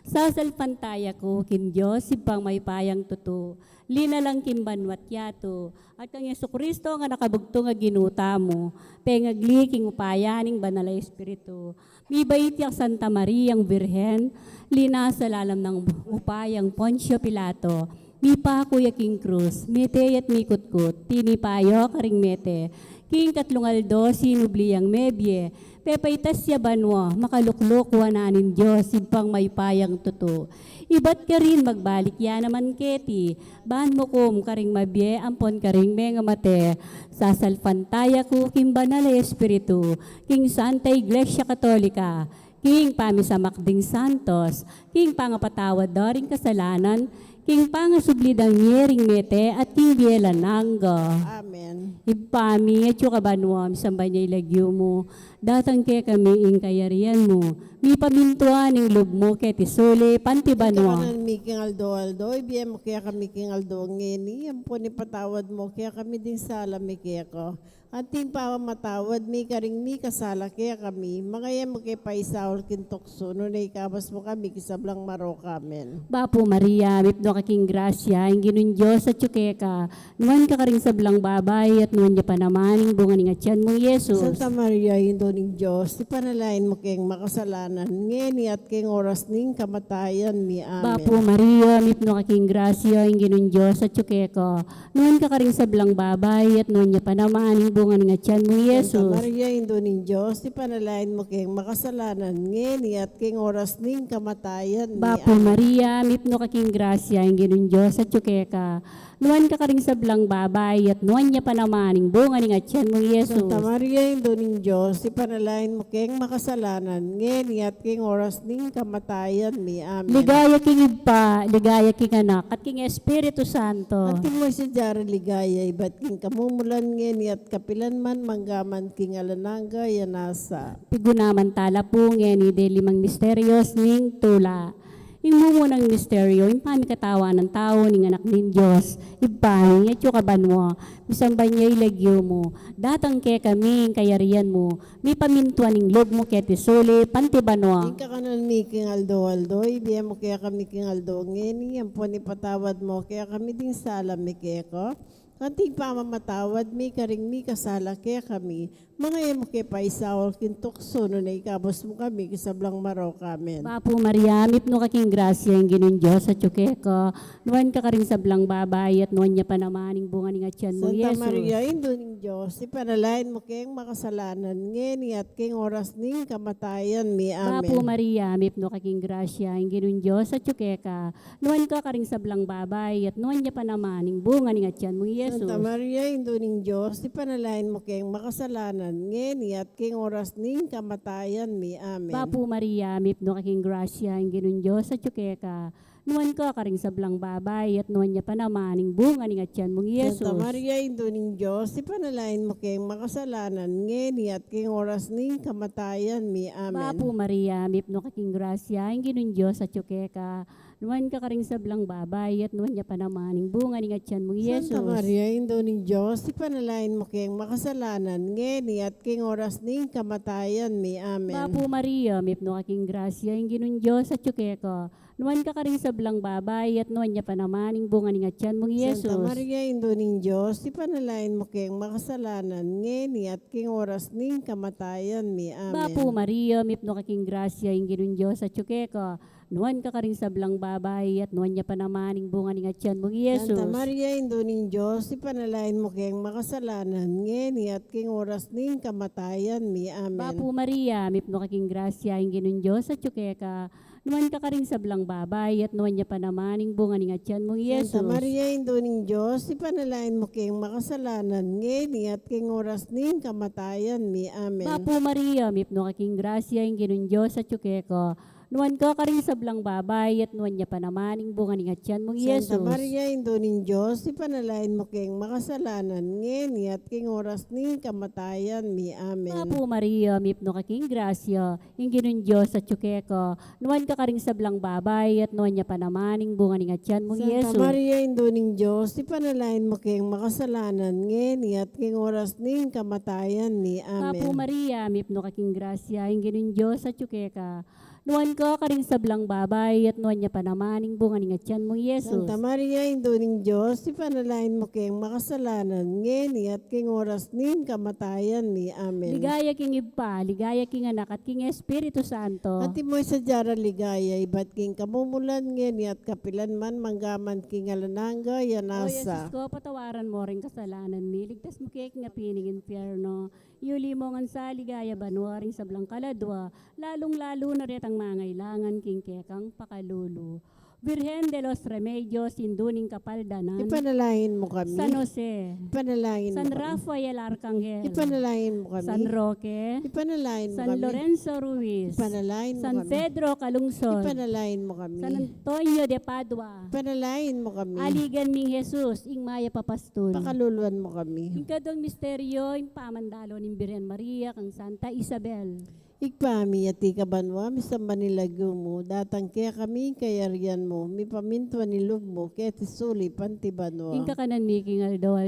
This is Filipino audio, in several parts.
Sasalpantaya ko kin Diyos ipang may payang tuto. Linalang kimbanwat yato. At ang Yesu Kristo nga nakabugto nga ginuta mo. Pengagli king upayaning banal na Espiritu. Mibait yak Santa Maria ang Birhen. Lina sa lalam ng upayang Poncio Pilato. Mi pa kuya king krus. Mete at mikutkut. Tinipayo karing mete. King katlungaldo sinubliyang mebye. Pepaitas ya banwa, makaluklok wananin Diyos, ipang may payang tuto. Ibat ka rin magbalik ya naman keti, ban mo kum karing mabye, ampon karing menga mate. Sasalpantaya ko kim banal na Espiritu, king Santa Iglesia Katolika, king pamisamakding santos, king pangapatawad daring kasalanan, king pangasublidang nyering mete at king bielan nanggo. Amen. Ipami at yung kabanwam, sambay niya ilagyo mo. Datang ke kami ing kayarian mo. Mi pamintuan ng loob mo kay tisuli, pantibanwa. Kanan mi king aldo, ibiyem mo kaya kami king aldo ngeni, yan po ni patawad mo, kaya kami din sala mi kaya ko. Ating matawad mi karing mi kasala kaya kami, mga yan mo kaya paisaol kintokso, no na ikabas mo kami, kisablang maro kamen. Bapo Maria, mitno kaking grasya, ang ginun Diyos at tsukeka. Nuwan ka karing sablang babay at nuwan niya pa naman, ang bunga ng atyan mong Yesus. Santa Maria, hindo ning Diyos, ipanalain mo kayong makasalanan, ngeni at kayong oras ning kamatayan mi. Amen. Bapo Maria, mitno kaking grasya, ang ginun Diyos at tsukeka. Nuwan ka karing sablang babay at nuwan niya pa naman, ang bunga ng atyan mong Yesus. Santa Maria, hindo ning Diyos, ipanalain mo kayong makasalanan, ngeni at kayong oras ning kamatayan mi. Bapo Maria, mitno kaking grasya, ang ginun Diyos at tsukeka. Nuwan ka karing sablang babay at nuwan niya pa naman, ang bunga ng atyan mong Yesus. Santa Maria, hindo ning Diyos, ipanalain mo kayong makasalanan, ngeni at kayong oras ning kamatayan mi. Amen. Ligaya king Iba, ligaya king Anak, at king Espiritu Santo. At mo si Jara ligaya, iba't king kamumulan ngeni at kapilan man manggaman king alananga yanasa. Pigunaman tala po ngeni de limang misterios ning tula. Yung mumunang misteryo, yung pamikatawa ng tao ng anak ng Diyos, ibang at yung kabanwa, misambay niya ilagyo mo, datang ke kami, kayarian mo, may pamintuan ng loob mo kaya tisuli, pantibanwa. Ika kanan mi king aldo, ibiyem mo kaya kami king aldo ngeni, yan po ni patawad mo, kaya kami ding sala mi kaya ko. Kanting pamamatawad, mi karing mi kasala kaya kami, mga emo kaya paisawal kintokso, no na ikabos mo kami, kisablang maro kamen. Bapo Maria, mitno kaking grasya ang ginun Diyos sa tsukeko, nuwan ka karing sablang babay at nuwan niya pa naman ang bunga ng atyan mo, Santa Yesus. Maria, hindo ning Diyos, ipanalain mo kayong makasalanan, ngeni at king oras ning kamatayan mi. Amen. Bapo Maria, mitno kaking grasya ang ginun Diyos sa tsukeka, nuwan ka karing sablang babay at nuwan niya pa naman ang bunga ng atyan mo, Yesus. Santa Maria, hindo ning Diyos, ipanalain mo kayong makasalanan, ngeni at king oras ning kamatayan mi. Amen. Bapo Maria, mitno kaking grasya ang ginun Diyos sa tsukeka, nuwan ka karing sablang babay at nuwan niya pa naman ang bunga ng atyan mong Yesus. Santa Maria, hindo ning Diyos, ipanalain mo kayong makasalanan, ngeni at king oras ning kamatayan mi. Amen. Bapo Maria, mitno kaking grasya ang ginun Diyos sa tsukeka, nuwan ka karing sablang babay at nuwan niya pa naman ang bunga ng atyan mong Yesus. Santa Maria, hindo ning Diyos, ipanalain mo kayong makasalanan, ngeni at king oras ning kamatayan mi. Amen. Bapo Maria, mitno kaking grasya ang ginun Diyos sa tsukeko, nuwan ka karing sablang babay at nuwan niya pa naman ang bunga ng atyan mong Yesus. Santa Maria, hindo ning Diyos, ipanalain mo kayong makasalanan, ngeni at king oras ning kamatayan mi. Amen. Bapo Maria, mitno kaking grasya ang ginun Diyos sa tsukeko, nuwan ka karing sablang babay at nuwan niya pa naman ang bunga ng atyan mong Yesus. Santa Maria, hindo ning Diyos, ipanalain mo kayong makasalanan, ngeni at king oras ning kamatayan mi. Amen. Bapo Maria, mitno kaking grasya ang ginun Diyos sa tsukeka, nuwan ka karing sablang babay at nuwan niya pa naman ang bunga ng atyan mong Yesus. Santa Maria, hindo ning Diyos, ipanalain mo kayong makasalanan, ngeni at king oras ning kamatayan mi. Amen. Bapo Maria, mitno kaking grasya ang ginun Diyos sa tsukeko, nuwan ka karing sablang babay at nuwan niya pa naman ang bunga ng atyan mong Yesus. Santa Maria, hindo ning Diyos, ipanalain mo kayong makasalanan, ngeni at king oras ning kamatayan mi. Amen. Bapo Maria, mitno kaking grasya ang ginun Diyos sa tsukeko, nuwan ka karing sablang babay at nuwan niya pa naman ang bunga ng atyan mong Santa Yesus. Maria, hindo ning Diyos, ipanalain mo kayong makasalanan, ngeni at king oras ning kamatayan mi. Amen. Bapo Maria, mitno kaking grasya ang ginun Diyos sa tsukeka, Nuan ko karing sablang babay at nuan niya panamaning bunga ni ngatyan mong Yesus. Santa Maria, Induling Diyos, ipanalain mo kayong makasalanan, ngeni at king oras nin kamatayan ni. Amen. Ligaya king iba, ligaya king anak at king Espiritu Santo. At imoy sa jara ligaya, ibat king kamumulan, ngeni at kapilan man, manggaman king alananga, O Yesus yanasa. ko, patawaran mo rin kasalanan mi. Ligtas mo kaya nga pining infierno. Yuli mo nga sa ligaya banwaring sablang kaladwa. Lalong-lalo na rin ang mangailangan king kekang pakalulu. Virgen de los Remedios, induning kapaldanan. Ipanalangin mo kami. San Jose. Ipanalangin mo San kami. Rafael Arcangel. Ipanalangin mo kami. San Roque. Ipanalangin mo San kami. Lorenzo Ruiz. Ipanalangin mo San kami. Pedro Calungsod. Ipanalangin mo kami. San Antonio de Padua. Ipanalangin mo kami. Aligan ming Jesus, ing maya papastul. Pakaluluan mo kami. Ing kadong misteryo, ing pamandalo ni Birhen Maria, kang Santa Isabel. Ikpami at ikabanwa, misamba nilago mo, datang kaya kami kayarian mo, mi pamintua nilog mo, kaya tisuli pantibanwa. Ing kakanan mi king aldo,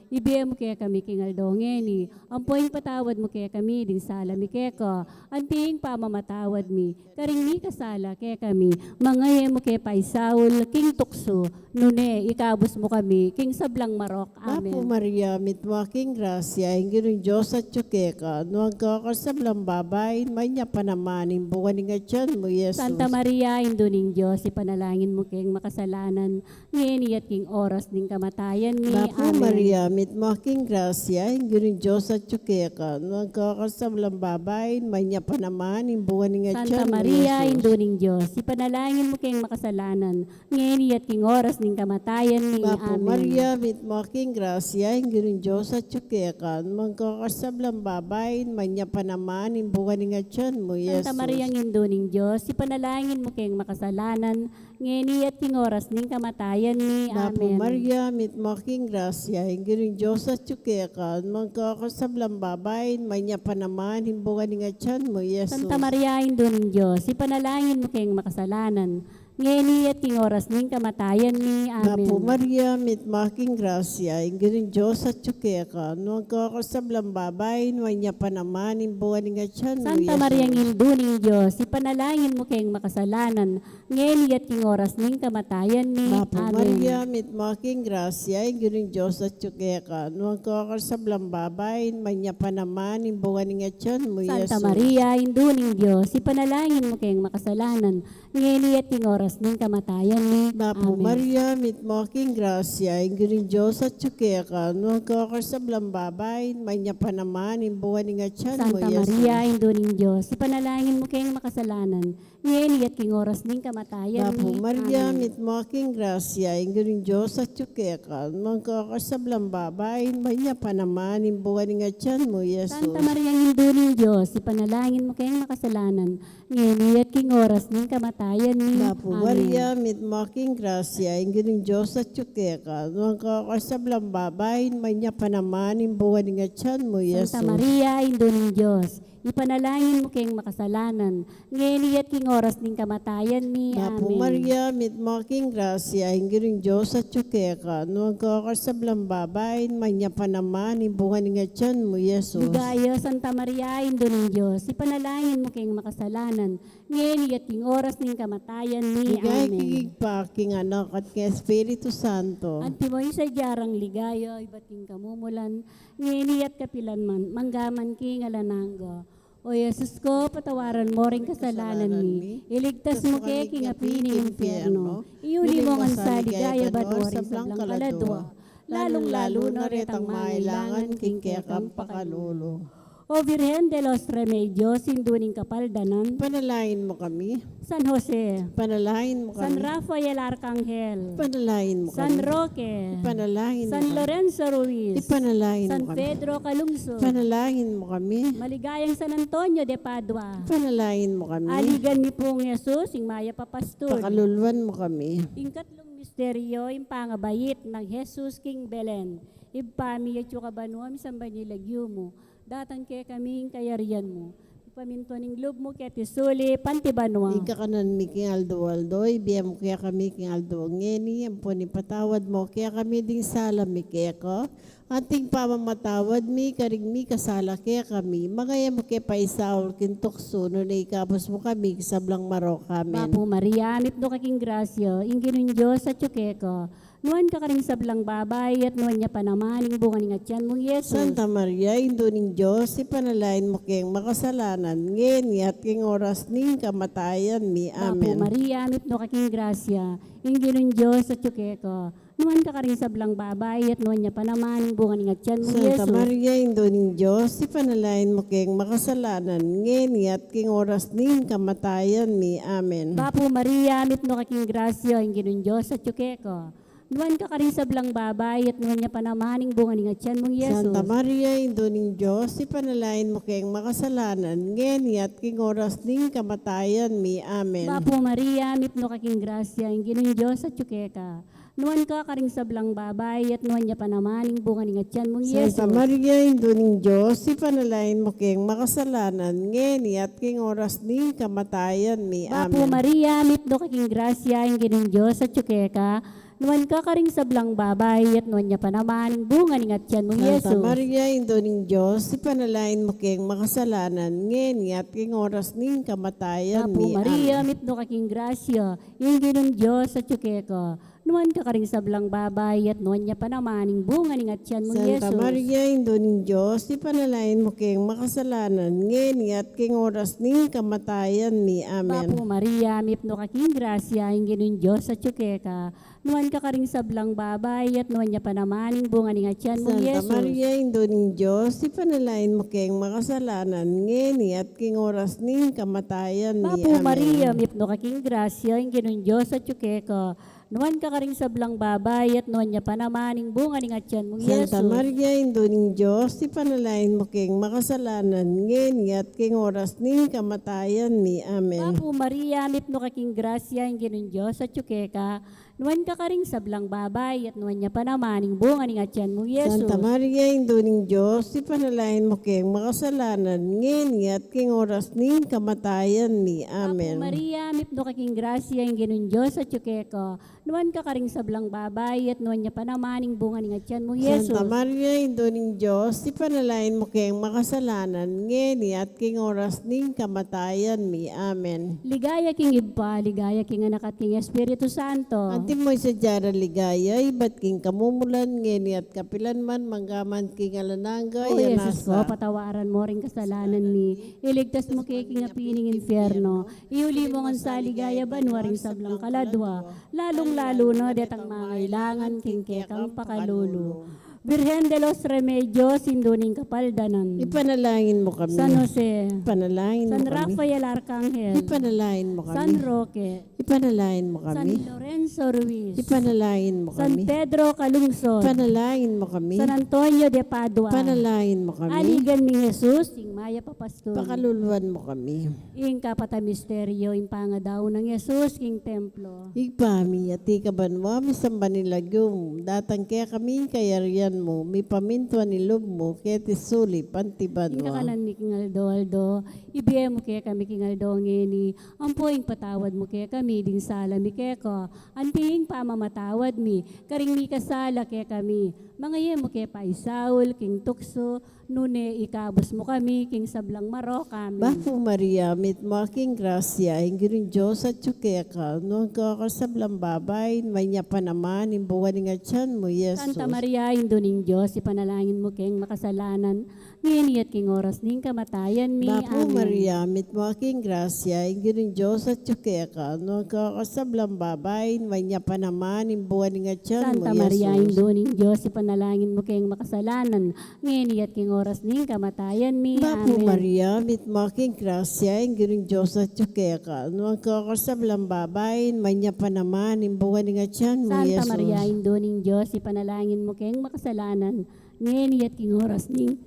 ibiya mo kaya kami king aldo ngeni. Ampoing patawad mo kaya kami, ding sala mi keko. Anting pamamatawad mi, karing mi kasala kaya kami. Mangaye mo kaya paisaul, king tukso. Nune, ikabos mo kami, king sablang marok. Apo Amen. Maria, mitwaking grasya, ingin Diyos at tsukeka, nuwag ka kasablang babay, may niya panamanin, buwan nga tiyan mo, Yesus. Santa Maria, induning Diyos, ipanalangin mo kayong makasalanan, ngeni at king oras ning kamatayan ni. Apo Amen. Maria, mitwaking grasya, ingin Diyos at tsukeka, nuwag ka kasablang babay, may niya panamanin, buwan nga Santa tiyan mo, Maria, Yesus. induning Diyos, ipanalangin mo kayong makasalanan, ngeni at king oras ning kamatayan ni. Apo Amen. Maria, mitwaking grasya, ingin Diyos at tsukeka, nuwag ka kasablang babay, may niya panamanin, buwan nga tiyan mo, Yesus. Santa Maria, induning Diyos, ipanalangin mo kayong makasalanan, ngeni at king oras ning kamatayan ni. Apo Amen. Maria, mitwaking grasya, ingin Diyos at tsukeka, magkakasablang babay, may niya panaman, himbukan nga tiyan mo, Yesus. Santa Maria, induning Diyos, ipanalangin mo kayong makasalanan, ngeni at king oras ning kamatayan ni. Amen. Apo Maria, mitwaking grasya, ingin Diyos at tsukeka, magkakasablang babay, may niya panaman, himbukan nga tiyan mo, Santa Yesus. Maria, induning Diyos, ipanalangin mo kayong makasalanan, ngeni at king oras ning kamatayan ni. Apo Amen. Maria, mitwaking grasya, ingin Diyos at tsukeka, magkakasablang babay, may niya panaman, himbukan nga tiyan mo, Yesus. Santa Maria, induning Diyos, ipanalangin mo kayong makasalanan, ngeni at king oras ning kamatayan ni. Apo Amen. Maria, mitwaking grasya, ingin Diyos at tsukeka, magkakasablang babay, may niya panaman, himbukan nga tiyan mo, Santa Yesus. Maria, induning Diyos, ipanalangin mo kayong makasalanan, ngeni at king oras ning kamatayan Apo ni. Maria, Amen. mitwaking grasya, ingin Diyos at tsukeka, magkakasablang babay, may niya panaman, himbukan nga tiyan mo, Yesus. Santa Maria, induning Diyos, ipanalangin mo kayong makasalanan, ngeni at king oras ning kamatayan ni. Apo Maria, mitwaking grasya, ingin Diyos at tsukeka, magkakasablang babay, may niya panaman, himbukan nga tiyan mo, Yesus. Santa Maria, induning Diyos, ipanalangin mo kayong makasalanan, ngeni at king oras ning kamatayan ni. Apo Amen. Maria, mitwaking grasya, ingin Diyos at tsukeka, magkakasablang babay, may niya panaman, himbukan nga tiyan mo, Yesus. Dugayo, Santa Maria, induning Diyos, ipanalangin mo kayong makasalanan, ngeni at king oras ning kamatayan ni. Ligay Amen. kikigpa, king anak at kay Espiritu Santo. Antimoy sa jarang ligayo, iba't king kamumulan, ngeni at kapilan man, manggaman king alananggo. O Yesus ko, patawaran mo ring kasalanan mi. Iligtas mo kay king apining impyerno. Iuli mo nga sa ligaya banwari sa blang kaladwa. Lalong-lalo na retang mailangan king kekang pakalulo. O Virgen de los Remedios, induning kapaldanan, Panalain mo kami. San Jose, Panalain mo San kami. Rafael Arcangel, Panalain mo San kami. Roque, Panalain mo San kami. Lorenzo Ruiz, Ipanalain San mo kami. Pedro Calungsod, Panalain mo kami. maligayang San Antonio de Padua, Panalain mo kami. aligan ni pong Jesus, ing maya papastor, Pakaluluan mo kami. ing katlong misteryo, ing pangabayit ng Jesus King Belen, ibpami at yukabanuam, samba nilagyo mo, datang kay kaming kayarian mo, Paminto ning loob mo kaya tisuli, pantibanwa. Ika kanan mi king Aldo, ibiyam mo kaya kami king Aldo ngeni, ampon patawad mo kaya kami ding sala mi kaya ko. Anting pamamatawad mi, karing mi kasala kaya kami. Magaya mo kaya paisaul kintukso, no na ikabos mo kami, sablang maro kami. Bapo Maria, amit do kaking grasyo, ingginun Diyos sa tsukeko. Nuan ka karing sablang babay at nuan niya pa naman, ing bunga ning atyan mong Yesus. Santa Maria, Indo ning Diyos, ipanalain mo kayong makasalanan, ngeni at king oras ning kamatayan mi. Bapo Amen. Maria, amit do kaking grasya, ingginun Diyos sa tsukeko. Nuan ka karing sablang babay at nuan niya pa naman, ing bunga ning atyan mong Santa Yesus. Maria, Indo ning Diyos, ipanalain mo kayong makasalanan, ngeni at king oras ning kamatayan mi. Amen. Bapo Maria, amit do kaking grasya, ingginun Diyos sa tsukeko. Nuan ka karing sablang babay at nuan niya pa naman, ing bunga ning atyan mong Yesus. Santa Maria, Indo ning Diyos, ipanalain mo kayong makasalanan, ngeni at king oras ning kamatayan mi. Amen. Bapo Maria, mitno kaking grasya, ingginun Diyos sa tsukeka. Nuan ka karing sablang babay at nuan niya pa naman, ing bunga ning atyan mong Yesus. Santa Maria, Indo ning Diyos, ipanalain mo kayong makasalanan, ngeni at king oras ning kamatayan mi. Bapo Amen. Maria, mitno kaking grasya, ingginun Diyos sa tsukeka. Nuan ka karing sablang babay at nuan niya pa naman, ing bunga ning atyan mong Santa Yesus. Maria, Indo ning Diyos, ipanalain mo kayong makasalanan, ngeni at king oras ning kamatayan Bapo mi. Maria, Amen. mitno kaking grasya, ingginun Diyos sa tsukeka. Nuan ka karing sablang babay at nuan niya pa naman, ing bunga ning atyan mong Santa Yesus. Maria, Indo ning Diyos, ipanalain mo kayong makasalanan, ngeni at king oras ning kamatayan mi. Amen. Bapo Maria, mitno kaking grasya, ingginun Diyos sa tsukeka. Nuan ka karing sablang babay at nuan niya pa naman, ing bunga ning atyan mong Santa Yesus. Maria, Indo ning Diyos, ipanalain mo kayong makasalanan, ngeni at king oras ning kamatayan mi. Bapo Amen. Maria, mitno kaking grasya, ingginun Diyos sa tsukeka. Nuan ka karing sablang babay at nuan niya pa naman, ing bunga ning atyan mong Yesus. Santa Maria, Indo ning Diyos, ipanalain mo kayong makasalanan, ngeni at king oras ning kamatayan mi. Amen. Bapo Maria, mitno kaking grasya, ingginun Diyos sa tsukeka. Nuan ka karing sablang babay at nuan niya pa naman, ing bunga ning atyan mong Yesus. Santa Maria, Indo ning Diyos, ipanalain mo kayong makasalanan, ngeni at king oras ning kamatayan mi. Amen. Bapo Maria, mitno kaking grasya, ingginun Diyos sa tsukeka. Nuan ka karing sablang babay at nuan niya pa naman, ing bunga ning atyan mong Yesus. Santa Maria, Indo ning Diyos, ipanalain mo kayong makasalanan, ngeni at king oras ning kamatayan mi. Amen. Ligaya king idpa, ligaya king anak at king Espiritu Santo. Anti mo sa jara ligaya, ibat king kamumulan, ngeni at kapilan man, manggaman king alananga, O Yesus ko, yanasa. patawaran mo ring kasalanan ni. Iligtas mo kay king apining infierno. Iuli mo ngan sa ligaya banwa ring sablang kaladwa. Lalong-lalo no, detang mangailangan king kekang pakalulu. Virgen de los Remedios, sinduning kapaldanan. Ipanalangin mo kami. San Jose, Ipanalangin mo San kami. Rafael Arcangel, Ipanalangin mo San kami. Roque, Ipanalangin mo San kami. Lorenzo Ruiz, Ipanalangin mo San kami. Pedro Calungsod, Ipanalangin mo kami. San Antonio de Padua, Ipanalangin mo kami. Aligan ni Jesus, ing Maya Papastor, Pakaluluan mo kami. ing kapata misteryo, ing pangadaw ng Jesus, king templo. Igpami at ikaban mo, misamba nilagyong, datang kaya kami kayarian mo, may pamintuan nilog mo, kaya tisuli, pantiban Ing mo. kakanan ni King Aldo, ibiye mo kaya kami King Aldo ngeni, ampoing patawad mo kaya kami, ding sala mi kaya ko, anting pamamatawad mi, karing mi kasala kaya kami, mga ye mo kaya paisaul, King Tukso, nune ikabos mo kami, King Sablang Maro kami. Bapo Maria, mit mo aking grasya, hingirin Diyos at tsukeka, noong kakasablang babay, may niya pa naman, imbuwan nga tiyan mo, Yesus. Santa Maria, Induning Diyos, ipanalangin mo kayong makasalanan, ngayon at king oras ning kamatayan mi. Bapo Amen. Maria, mit mo aking grasya, hingirin Diyos at tsukeka, noong kakasablang babay, may niya pa naman, imbuwan nga tiyan mo, Santa Yesus. Maria, Induning Diyos, ipanalangin mo kayong makasalanan, ngayon at king oras ning kamatayan mi. Bapo Amen. Maria, mit mo aking grasya, hingirin Diyos at tsukeka, noong kakasablang babay, may niya pa naman, imbuwan nga tiyan mo, Santa Yesus. Maria, Induning Diyos, ipanalangin mo kayong makasalanan, ngayon at king oras ning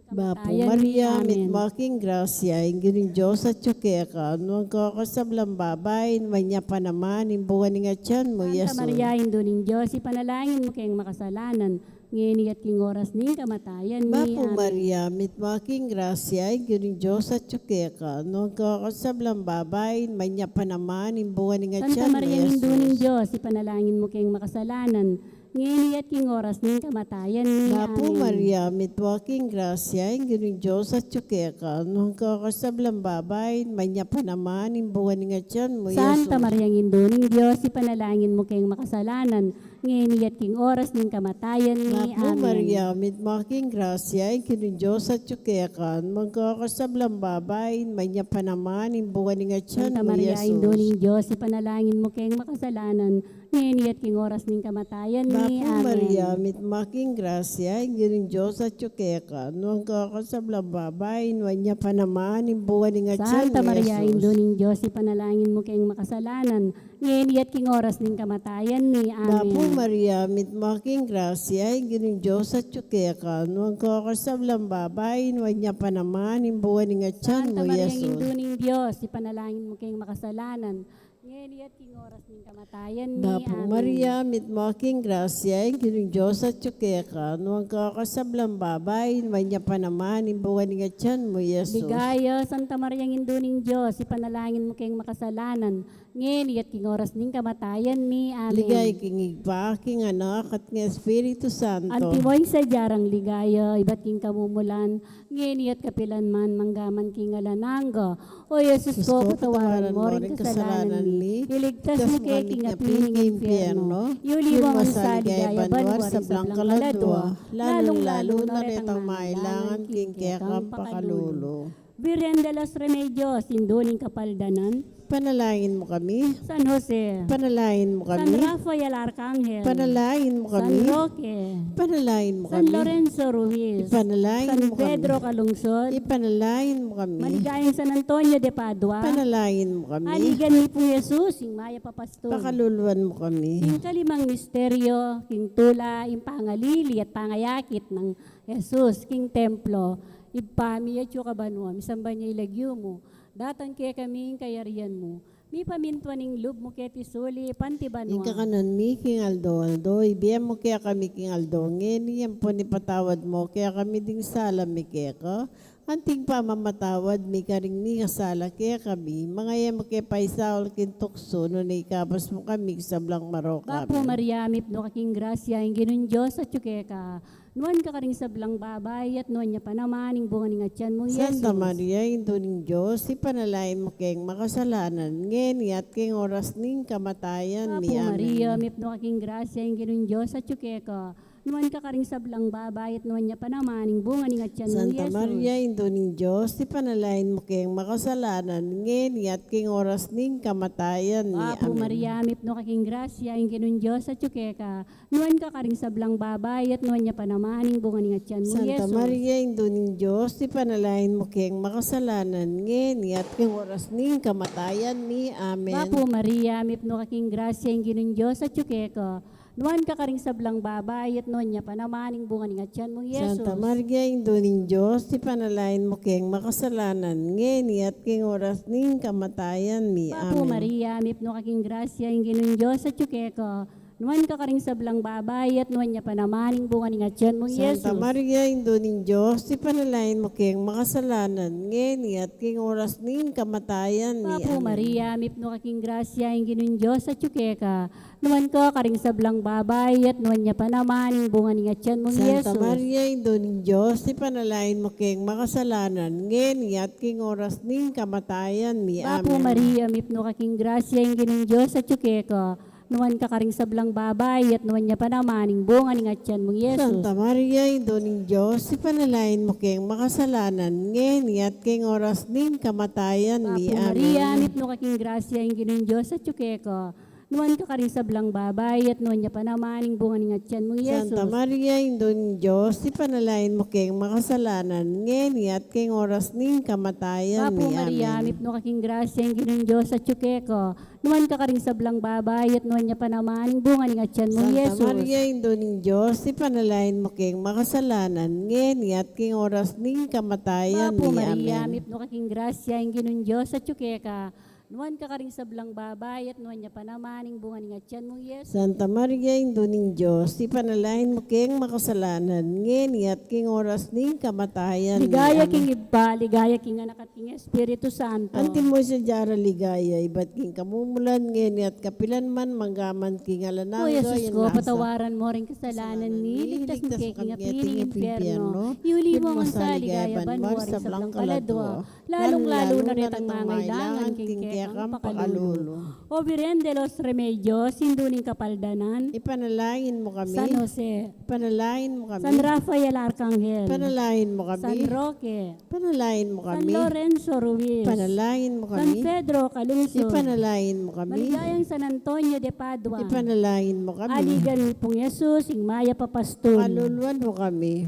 Bapo kamatayan mi. Maria, Amen. mit mo aking grasya, hingirin Diyos at tsukeka, noong kakasablang babay, may niya pa naman, imbuwan nga tiyan mo, Santa Yesus. Maria, Induning Diyos, ipanalangin mo kayong makasalanan, ngeni at king oras ning kamatayan ni. Bapo Amen. Maria, mitmaking grasya, gining Diyos at tsukeka, nung kakasablang babay, manya pa naman, imbuhan nga Santa tiyan mo, Maria, Induning Jesus. Diyos, ipanalangin mo kayong makasalanan, ngeni at king oras ning kamatayan ni. Bapo Amen. Maria, mitwaking grasya, gining Diyos at tsukeka, nung kakasablang babay, manya pa naman, imbuhan nga tiyan mo, Santa Jesus. Maria, Induning Diyos, ipanalangin mo kayong makasalanan, ngeni at king oras ning kamatayan ni. Bapo Amen. Maria, mitmaking grasya, gining Diyos at tsukeka, nung kakasablang babay, manya pa naman, imbuhan nga tiyan Santa mo, Maria, Jesus. Induning Diyos, ipanalangin mo kayong makasalanan, ngeni at king oras ning kamatayan ni. Bapo Amen. Maria, mitmaking grasya, gining Diyos at tsukeka, nung kakasablang babay, niya pa naman, imbuhan nga tiyan Santa mo, Maria, Jesus. Induning Diyos, ipanalangin mo kayong makasalanan, ngeni at king oras ning kamatayan ni. Bapo Amen. Maria, mitmaking grasya, gining Diyos at tsukeka, nung kakasablang babay, niya pa naman, imbuhan nga tiyan Santa mo, Maria, Jesus. Induning Diyos, ipanalangin mo kayong makasalanan, ngeni at king oras ning kamatayan ni. Bapo Amen. Maria, mitmaking grasya, gining Diyos at tsukeka, nung kakasablang babay, niya pa naman, imbuhan nga tiyan mo, Jesus. Ligaya, Santa Maria, Induning Diyos, ipanalangin mo kayong makasalanan, ngeni at king oras ning kamatayan ni. Amen. Ligay kingig pa, king anak at ng Espiritu Santo. Antimoy sa jarang ligaya, iba't king kamumulan, ngeni at kapilanman, manggaman king alanangga. O Yesus ko, patawaran mo rin kasalanan mi. Iligtas mo kay king apining impyerno. Yuliwang ang saligaya, banwar sa blang kaladwa. Lalong-lalo na retang mailangan king kekam pakalulo. Virgen de los Remedios, induling kapaldanan. Panalangin mo kami. San Jose. Panalangin mo San kami. Rafael Arcangel. Panalangin mo San kami. Roque. Panalangin mo San kami. Lorenzo Ruiz. Ipanalangin San mo kami. Pedro Calungsod. Ipanalangin mo kami. Maligayang San Antonio de Padua. Panalangin mo kami. Aligan ni po Jesus, ing Maya Papastol. Pakaluluan mo kami. King kalimang misteryo, king tula, ing pangalili at pangayakit ng Jesus, king templo, ipami at yukabanwa, misamba niya ilagyo mo, datan kaya kami kayarian mo, mi pamintuan ning lub mo kaya tisuli, pantibanwa. Ika kanon mi, King Aldo, ibiyam mo kaya kami, King Aldo, ngeni yan po ni patawad mo, kaya kami ding sala mi kaya ko, anting pa mamatawad, mi karing mi kasala kaya kami, mga yan mo kaya paisaol kintukso, no na ikapas mo kami, sablang maro Bapo kami. Maria, mipno kaking grasya, ing ginun Diyos at ka, nuan ka karing sablang babay, at nuan niya pa naman, ing bunga ning atyan mong Yesus. Santa Maria, Indo ning Diyos, ipanalain mo kayong makasalanan, ngeni at king oras ning kamatayan, Apo mi Maria, amen. mipno kaking grasya, ing ginun Diyos at ka, nuan ka karing sablang babay, at nuan niya pa naman, ing bunga ning atyan mong Santa Yesus. Maria, Indo ning Diyos, ipanalain mo kayong makasalanan, ngeni at king oras ning kamatayan, mi Apo amen. Maria, mipno kaking grasya, ing ginun Diyos at ka, nuan ka karing sablang babay, at nuan niya pa naman, ing bunga ning atyan mong Santa Yesus. Maria, Indo ning Diyos, ipanalain mo kayong makasalanan, ngeni at king oras ning kamatayan, mi amen. Apo Maria, mipno kaking grasya, ing ginun Diyos at ka, nuan ka karing sablang babay, at nuan niya pa naman, ing bunga ning atyan mong Yesus. Santa Maria, Indo ning Diyos, ipanalain mo kayong makasalanan, ngeni at king oras ning kamatayan, mi Apo amen. Maria, mipno kaking grasya, ing ginun Diyos at ka, nuan ka karing sablang babay, at nuan niya pa naman, ing bunga ning atyan mong Yesus. Santa Maria, Indo ning Diyos, ipanalain mo kayong makasalanan, ngeni at king oras ning kamatayan, mi Apo amen. Maria, mipno kaking grasya, ing ginun Diyos at ka, nuan ka karing sablang babay, at nuan niya pa naman, ing bunga ning atyan mong Santa Yesus. Maria, Indo ning Diyos, ipanalain mo kayong makasalanan, ngeni at king oras ning kamatayan, mi Apo amen. Maria, mipno kaking grasya, ing ginun Diyos at ka, nuan ka karing sablang babay, at nuan niya pa naman, ing bunga ning atyan mong Yesus. Santa Maria, Indo ning Diyos, ipanalain mo kayong makasalanan, ngeni at king oras ning kamatayan, mi Apo Maria, amen. mipno kaking grasya, ing ginun Diyos at ka, nuan ka karing sablang babay, at nuan niya pa naman, ing bunga ning atyan mong Yesus. Santa Maria, Indo ning Diyos, ipanalain mo kayong makasalanan, ngeni at king oras ning kamatayan, Apo mi Maria, amen. mipno kaking grasya, ing ginun Diyos at ka, nuan ka karing sablang babay, at nuan niya pa naman, ing bunga ning atyan mong Santa Yesus. Maria, Indo ning Diyos, ipanalain mo kayong makasalanan, ngeni at king oras ning kamatayan, Apo mi Maria, amen. mipno kaking grasya, ing ginun Diyos at ka, Nuan ka karing sablang babay at nuan niya panamaning bunga ni nga tiyan mong Yesus. Santa Maria, Indo ning Diyos, ipanalain mo keng makasalanan, ngeni at king oras ning kamatayan. Ligaya king iba, ligaya king anak at king Espiritu Santo. Anti mo sa jara ligaya, iba't king kamumulan, ngeni at kapilan man, manggaman king alanang. O Yesus ko, patawaran mo rin kasalanan ni, ligtas mo kay king apining impyerno. Iuli mo ang saligaya banwar sa blang kaladwa, lalong-lalo na rin ang mangailangan king kekang pakalulo. O Virgen de los Remedios, sinduning kapaldanan, Ipanalain mo kami. San Jose, Panalain mo kami. San Rafael Arcangel, Panalain mo San kami. Roque, Panalain mo San kami. Lorenzo Ruiz, Panalain mo San kami. Pedro Calungsod, Ipanalain mo kami. maligayang San Antonio de Padua, Ipanalain mo kami. aligan pong Yesus, ing maya papastol, Kaluluwan mo kami.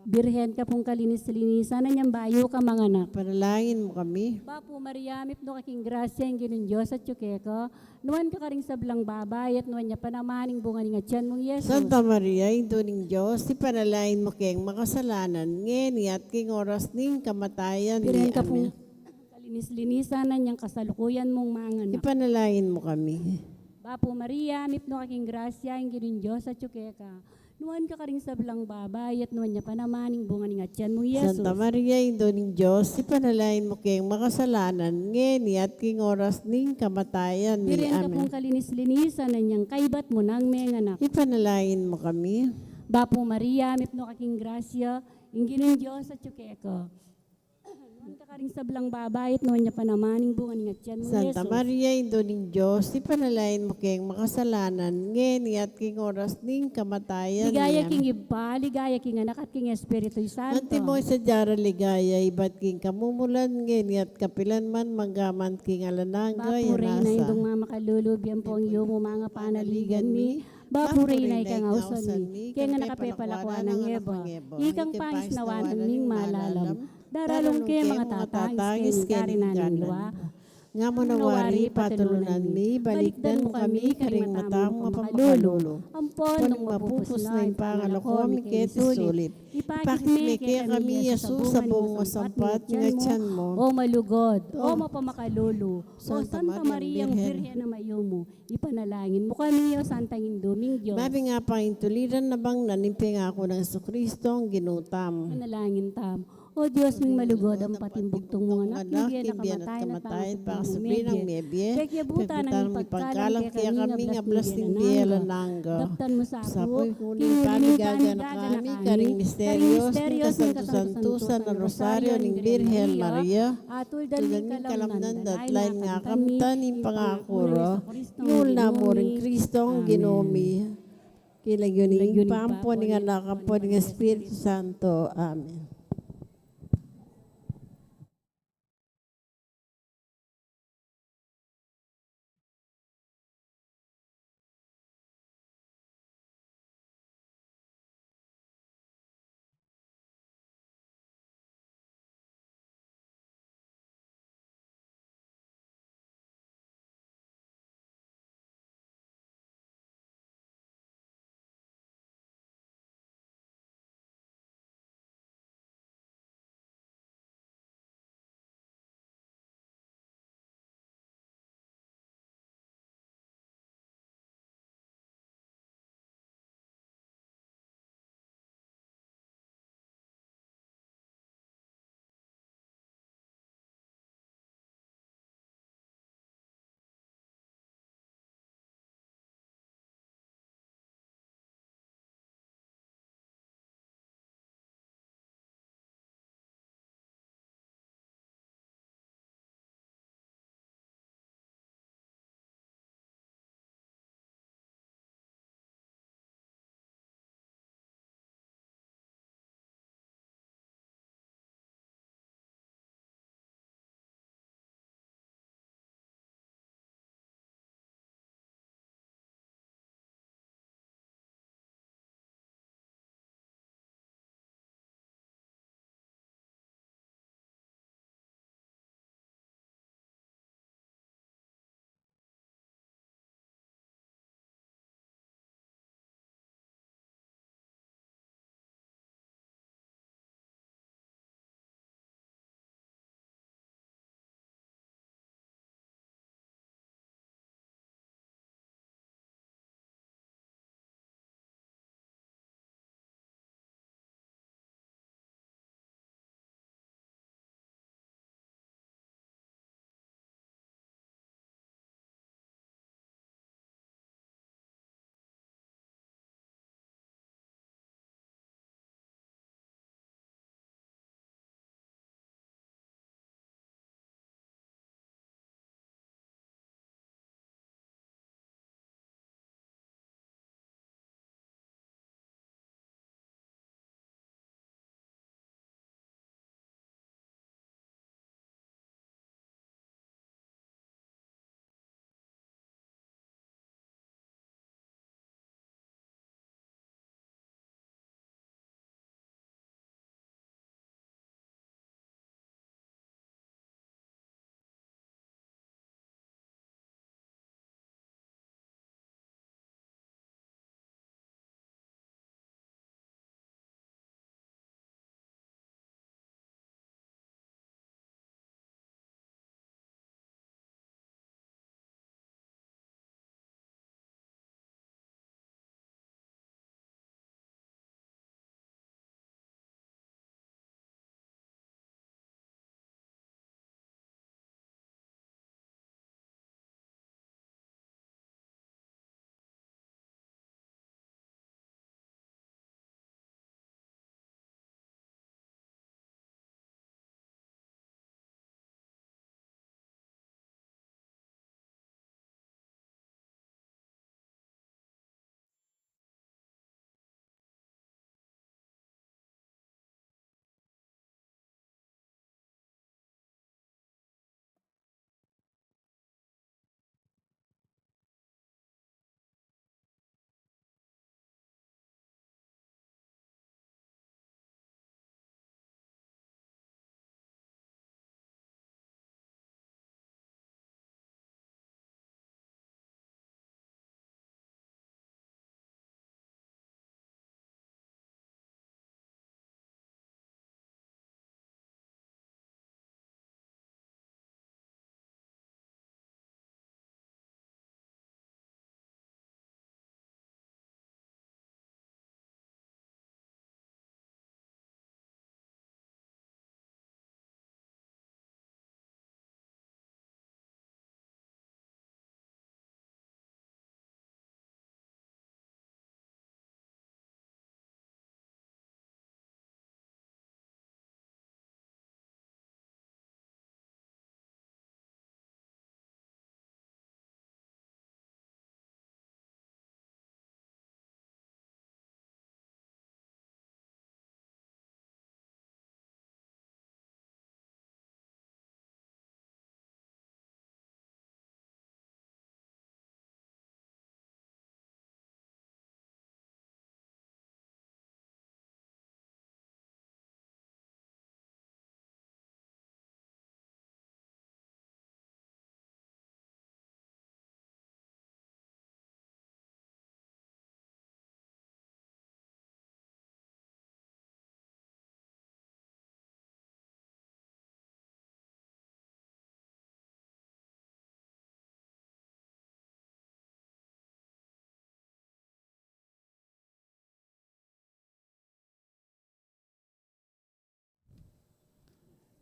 Birhen ka pong kalinis-linisan na niyang bayo ka mga anak. Panalain mo kami. Bapo Mariamip no kaking grasya ang ginun Diyos at yukeko, nuwan ka karing sablang babay at nuwan niya panamaning bunga ni nga tiyan mong Yesus. Santa Maria, Indo ning Diyos, ipanalain mo keng makasalanan, ngeni at king oras ning kamatayan ni Birhen ka Amen. pong kalinis-linisan na niyang kasalukuyan mong mga anak. Ipanalain mo kami. Bapo Mariamip no kaking grasya ang ginun Diyos at yukeka, nuwan ka karing sablang babay at nuwan niya panamaning bunga ni nga tiyan mong Yesus. Santa Maria, Indo ning Diyos, ipanalain mo keng makasalanan, ngeni at king oras ning kamatayan ni Birhen ka Amen. pong kalinis-linisan na niyang kaibat mo ng mga anak. Ipanalain mo kami. Bapo Maria, mipno kaking grasya, inginin Diyos at yukeko. Nuwan ka karing sablang babay at nuwan niya panamaning bunga ni nga tiyan mong Santa Yesus. Maria, Indo ning Diyos, ipanalain mo keng makasalanan, ngeni at king oras ning kamatayan Ligaya ni Amen. king iba, ligaya king anak at king Espiritu Santo. Anti mo sa jara ligaya, iba't king kamumulan, ngeni at kapilan man, manggaman king alananga, Bapo Rey na yanasa. indong mama kalulubyan po ang iyo mo mga panaligan mi. Bapo Rey na ikang ausan mi. Kaya nga nakapepalakwa ng ebo. Ikang pangis nawan ang ming malalam. Daralong ke mga tatangis kaya karinanin luwa. Nga mo nawari, patulunan mi, balikdan mo kami, karing matang mapamakalulu. Ampon nung mapupus na yung pangalakom, ket sulit. Ipakit kaya kami, Yesus, sa buong masampat, nga tiyan mo. O malugod, o mapamakalulu, o Santa Santa Maria, Maria, Birhen. Birhen na mayo mo, ipanalangin mo kami, o Santa Induming Diyos. Babi nga pangituliran na bang nanimping ako ng Kristo ang ginutam. Manalangin tam. O Diyos ming malugod ang patimbugtong mga anak, Anak, bigyan at na kamatayan, kamatay pakasabri ng mebye. Kaya buta na ng pagkalang kaya kami nga blasting biela nangga. Daptan mo sa Sa ako, po'y kuning pamigaga na kami, karing misteryos, ng kasantusan ng rosaryo, ng Birhen Maria, Tulad tulang kalamnan datlain nga kamtan, yung pangakuro, yul na mo rin Kristo ang ginomi. Kilagyuning pampo, ng anak, po, ng Espiritu Santo. Amen.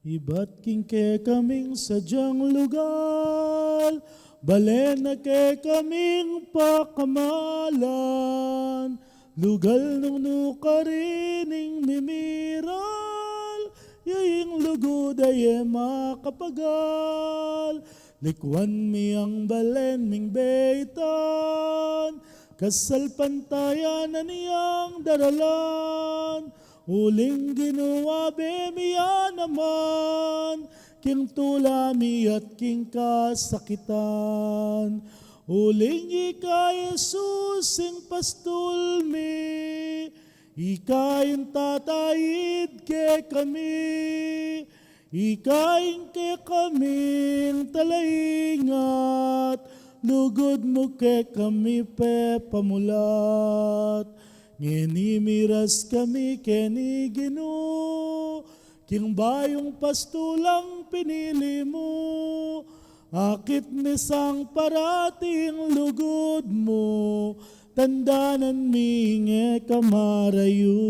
Iba't kingke kaming sadyang lugar, balen na ke kaming pakamalan, lugal nung nukarining mimiral, yaing lugod ay makapagal, likwan mi ang balen ming beitan, kasal pantayan na niyang daralan, uling ginawa bemiya naman, king tulami at king kasakitan. Uling ika Jesus ing pastol mi, ikain tatayid ke kami, ikain ke kaming talaingat, lugod mo ke kami pe pamulat. Nginimiras kami keni Ginoo, king bayong pastulang pinili mo, akit misang parating lugod mo, tandanan minge kamarayo.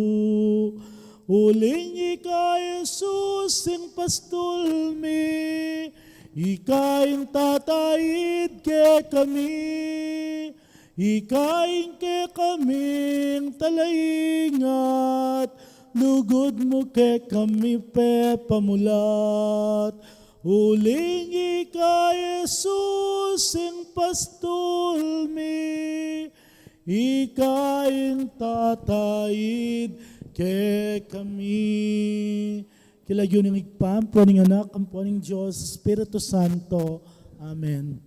Uling ika Jesus ing pastol mi, ikaing tatayid ke kami, ikain ke kaming talaingat, lugod mo ke kami pe pamulat. Uling ika Jesus ing pastol mi, ikain tatayid ke kami. Kilagyo ng igpam, puning anak, ang puning Diyos, Espiritu Santo. Amen.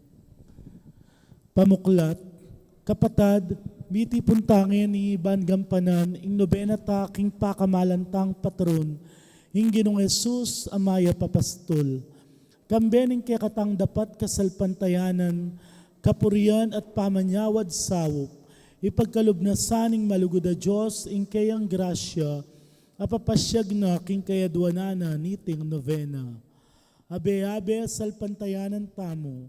Pamuklat. Kapatad, miti puntangin ni Iban Gampanan, ing nobena ta king pakamalantang patron, ing Ginong Jesus amaya papastol. Kambening kaya katang dapat kasalpantayanan, kapurian at pamanyawad sawop, ipagkalubnasaning malugod a Diyos, ing kayang grasya, apapasyag na king kayadwanana niting novena. Abe-abe salpantayanan tamo,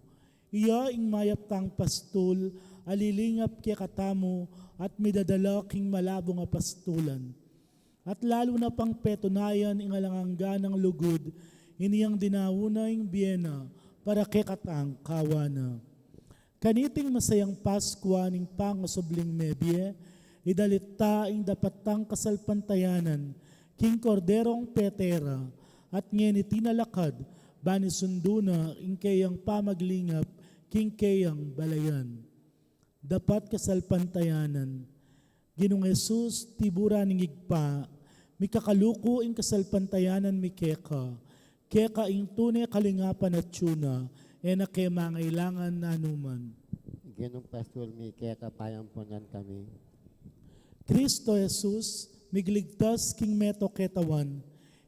iya ing mayap tang pastol, alilingap kaya katamo at midadala king malabong apastulan. At lalo na pang petunayan ing alangangga ng lugod, iniyang dinauna ing biyena para kay katang kawana. Kaniting masayang Pasko ning pangasubling mebye, idalita ing dapatang kasalpantayanan, king korderong petera, at ngeni tinalakad, bani sunduna ing kayang pamaglingap, king kayang balayan. Dapat kasalpantayanan. Ginong Jesus, tibura ning igpa, mi kakaluko ing kasalpantayanan mi keka, keka ing tunay kalingapan at tuna, na kay mangailangan na anuman. Ginong pastol mi kaya kapayampunan kami. Kristo Jesus, migligtas king meto ketawan,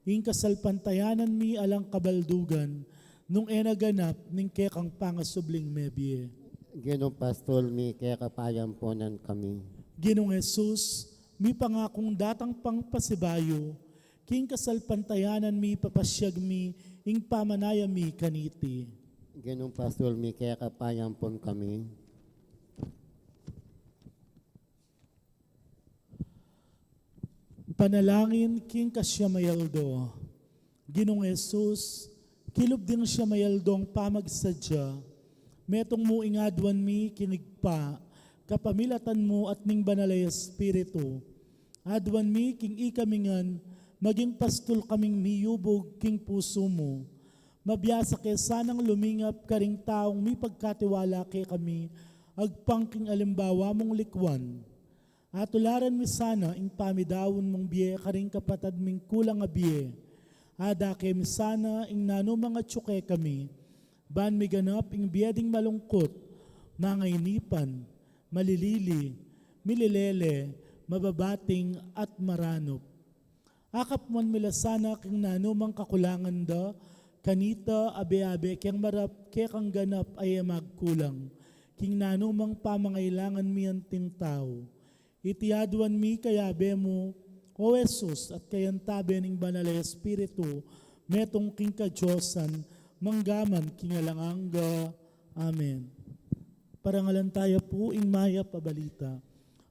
ing kasalpantayanan mi alang kabaldugan, nung enaganap ning kekang pangasubling mebye. Ginong pastol mi kaya kapayampunan kami. Ginong Jesus, mi pangakong datang pang pasibayo, king kasalpantayanan mi papasyag mi, ing pamanaya mi kaniti. Ginong pastol mi kaya kapayampun kami. Panalangin king kasyamayaldo. Ginong Jesus, kilob din siya mayaldong pamagsadya, metong mo ingadwan mi kinigpa, kapamilatan mo at ning banalay Espiritu. Adwan mi king ikamingan, maging pastol kaming miyubog king puso mo. Mabiyasa kay sanang lumingap karing taong mi pagkatiwala kay kami, agpangking alimbawa mong likwan. Atularan mi sana ing pamidawon mong biye karing kapatad ming kulang a biye. Ada kay mi sana ing nano mga tsuke kami, ban mi ganap ing biyading malungkot, mga inipan, malilili, mililele, mababating at maranop. Akap man mila sana king nano mang kakulangan da, kanita abe-abe keng marap kang ganap ay magkulang, king nano mang pamangailangan mi anting tao. Itiadwan mi kayabe mo, O Jesus, at kayantabe ning banalay Espiritu, metong king kadyosan, manggaman kingalanganga. Amen. Parangalan tayo po ing maya pabalita.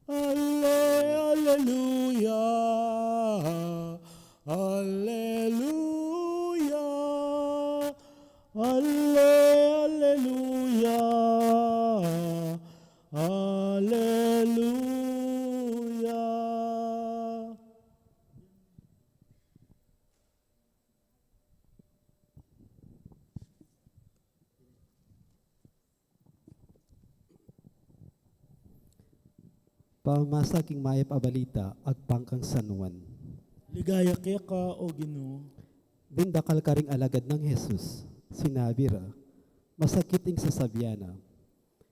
Alleluia, Alleluia, Alleluia. Alleluia. Pamasa king mayap abalita agpangkang sanuan. Ligaya kaya ka, O Ginoo. Dindakal ka ring alagad ng Jesus. Sinabi ra, masakit ing sasabyana.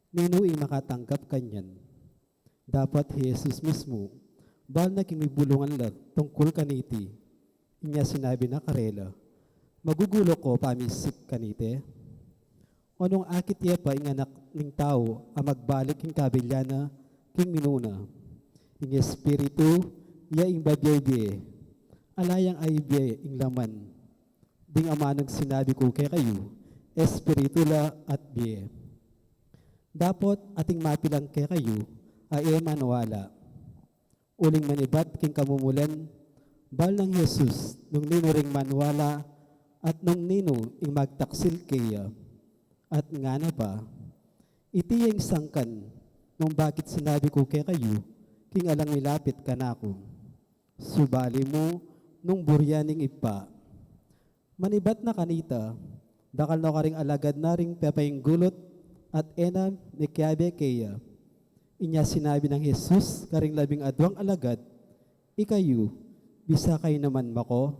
Ninuing makatanggap kanyan. Dapat Jesus mismo, bahal na king bulungan lang tungkol kaniti. Inya sinabi na karela, magugulo ko pamisip kanite. Anong akit ya pa ing anak ning tao ang magbalik king kabilyana king minuna. Ing espiritu, ya ing babye alayang ay biye ing laman. Ding amanang sinabi ko kay kayo, espiritu la at biye. Dapat ating mapilang kay kayo, ay manwala. Uling manibat king kamumulan, bal ng Jesus, nung nino ring manwala, at nung nino ing magtaksil kaya. At nga na ba, iti yung sangkan, nung bakit sinabi ko kay kayo, king alang milapit ka na ako. Subali mo, nung buryaning ipa. Manibat na kanita, dakal na ka ring alagad na ring pepaying gulot, at ena ni Kiabe kaya. Inya sinabi ng Jesus, karing 12 alagad, ikayo, bisa kayo naman mako.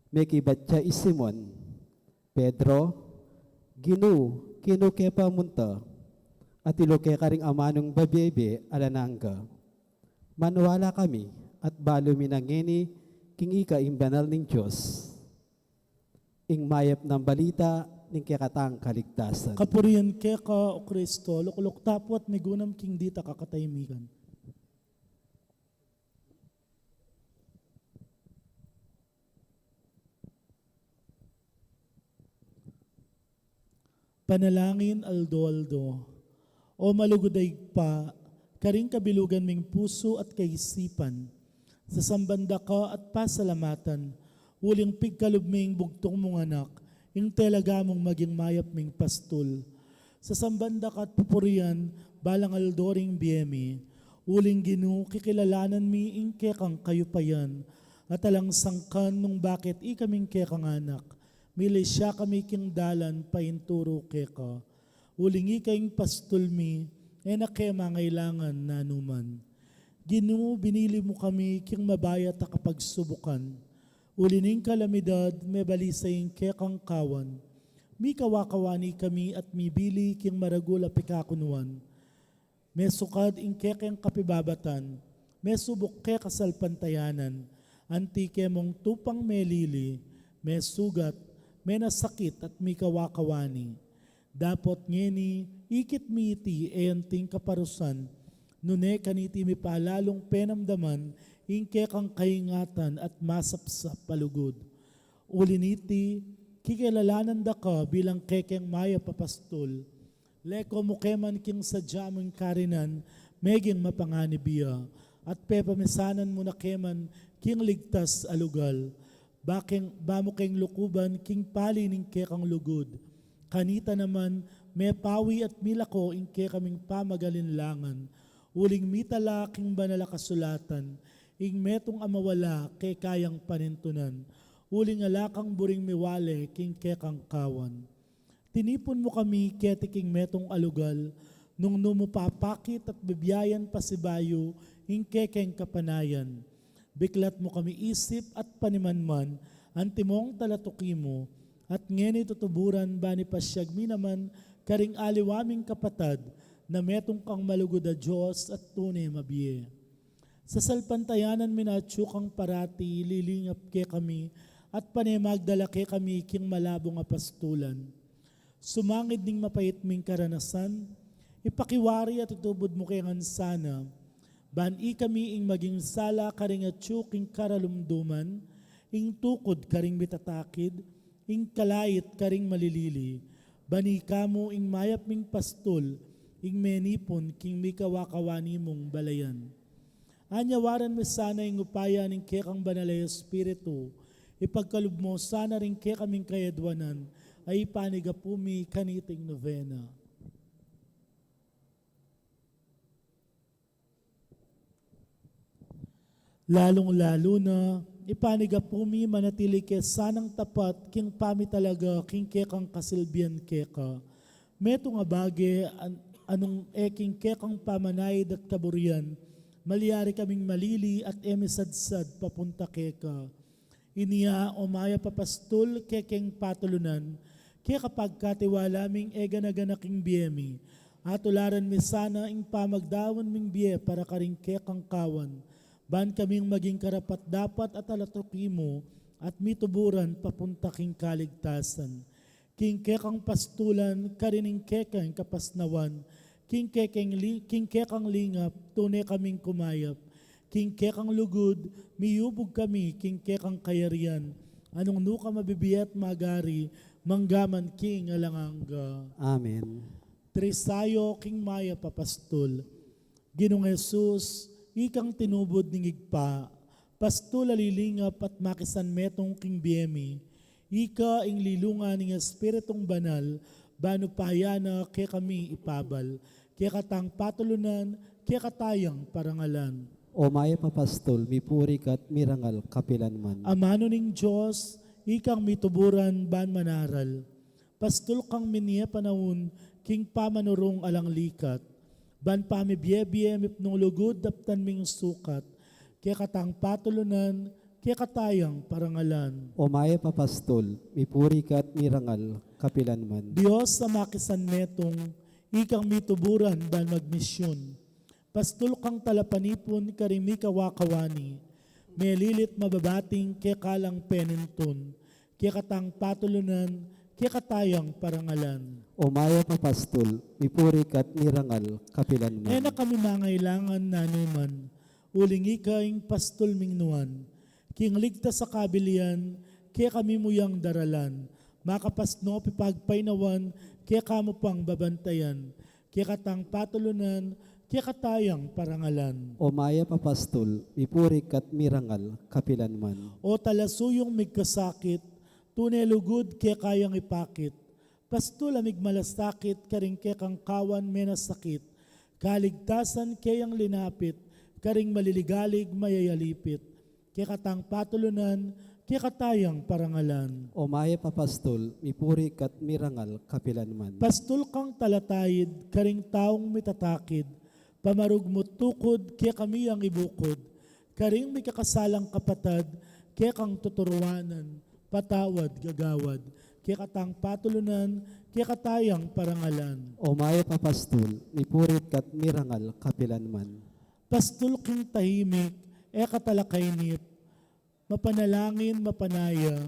May kibatya Simon, Pedro, Ginu, kino kepa munta, at iloke ka ring amanong babebe alanangga. Manwala kami, at balo minangeni, king ika imbanal ning Diyos. Ing mayap ng balita, ning kekatang kaligtasan. Kapurian kaya ka, O Kristo, lukulok tapot may gunam king dita kakataymigan. Panalangin aldo-aldo, o maluguday pa, karing kabilugan ming puso at kaisipan, sa sambanda ka at pasalamatan, uling pigkalubming bugtong mong anak, ing talaga mong maging mayap ming pastol. Sa sambanda ka at pupurian, balang aldoring biyemi, uling Ginu, kikilalanan mi ing kekang kayupayan, at alang sangkan nung bakit ikaming kekang anak, mili siya kami king dalan painturo keka. Uling ikaing pastol mi, na kemangailangan na numan. Ginu, binili mo kami king mabayat na kapagsubukan. Ulining kalamidad, may balisaying kekang kawan. Mi kawakawani kami at mibili king maragula pikakunuan. May sukad ing kekeng kapibabatan, may subok ke kasalpantayanan, antike mong tupang melili, may sugat, may nasakit at mi kawakawani. Dapot ngeni, ikit mi iti eyanting kaparusan, nune kaniti mi palalong penamdaman, ingke kang kaingatan at masapsap palugod. Uliniti, kikilalanan da ka bilang kekeng maya papastol, leko mukeman king sadyamong karinan, meging mapanganibiya, at pepamisanan mo na keman king ligtas alugal, bamo keng lukuban king pali ning kekang lugod. Kanita naman, may pawi at milako ingke kaming pamagalinlangan, uling mitala king banala kasulatan, ing metong amawala kay kayang panintunan, uling alakang buring miwale king kekang kawan. Tinipon mo kami ketiking metong alugal, nung numupapakit at bibiyayan pasibayo, ing kekeng kapanayan. Biklat mo kami isip at panimanman, antimong talatuki mo, at ngeni tutuburan bani pasyag minaman, karing aliwaming kapatad, na metong kang malugod a Diyos at tunay mabiye. Sa salpantayanan minatsukang parati, lilingap ke kami, at panemagdala ke kami king malabong apastulan. Sumangid ning mapait ming karanasan, ipakiwari at itubod mo kay ngansana, bani kami ing maging sala karing atsuking karalumduman, ing tukod karing mitatakid, ing kalayit karing malilili, bani kamo ing mayap ming pastol, ing menipon king mikawakawani mong balayan. Anyawaran mo sana ing upaya ning kekang banalay espiritu, ipagkalub mo sana rin ke kaming kayadwanan, ay panigapumi kaniting novena. Lalong-lalo na, ipanigapumi manatili ke sanang tapat, king pami talaga, king kekang kasilbian keka. Meto nga bage, anong eking kekang pamanayid at kaburian, maliyari kaming malili at emisadsad papunta keka. Iniya umaya papastol kekeng patulunan, kaya kapag katiwala ming eganaganaking biyemi, at ularan mi sana ing pamagdawan ming biye para karing kekang kawan, ban kaming maging karapat dapat at alatuki mo at mituburan papunta king kaligtasan. King kekang pastulan, karining kekang kapasnawan, king kekang lingap, tunay kaming kumayap. King kekang lugod, miyubog kami, king kekang kayarian. Anong nuka mabibiyat magari, manggaman king alanganga. Amen. Trisayo king maya papastol. Ginong Jesus, ikang tinubod ng igpa, pastol alilingap at makisan metong king biyemi, ika ing lilunga ng Espiritong Banal, bano pahayana kaya kami ipabal, kaya katang patulunan, kaya katayang parangalan. O maya papastol, mipuri kat mirangal kapilanman. Amano ning Diyos, ikang mituburan ban manaral, pastol kang minia panahon, king pamanurong alang likat, ban pami biye-biye mipnong lugod daptan ming sukat, kaya katang patulunan, kaya katayang parangalan. O maya papastol, mipuri kat mirangal kapilanman. Diyos sa makisan metong, ikang mituburan ban magmisyon, pastol kang talapanipon karimi kawakawani, melilit mababating kaya kalang penenton, kaya katang patulunan, kaya katayang parangalan. O maya papastol, mipuri kat mirangal kapilanman. Na kami mangailangan na naman, uling ikaing pastol mingnuan, king ligtas sa kabilian, kaya kami muyang daralan, makapasno pipagpainawan, kaya kamo pang babantayan, kaya katang patulunan, kaya katayang parangalan. O maya papastol, mipuri kat mirangal kapilanman. O talasuyong migkasakit, tunay lugod kaya kayang ipakit, pastol amig malasakit, karing kekang kawan menasakit, kaligtasan kayang linapit, karing maliligalig mayayalipit, kaya katang patulunan, kaya katayang parangalan. O maya papastol, mipuri kat mirangal kapilanman. Pastol kang talatayid, karing taong mitatakid, pamarugmot tukod, kaya kami ang ibukod, karing may kakasalang kapatad, kaya kang tuturuanan, patawad, gagawad, kaya katang patulunan, kaya katayang parangalan. O maya papastol, mipuri kat mirangal kapilanman. Pastol king tahimik, katalakaynit, mapanalangin, mapanaya,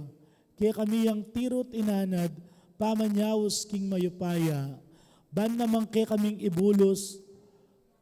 kaya kami ang tirot inanad, pamanyawos king mayupaya, ban namang kaya kaming ibulos,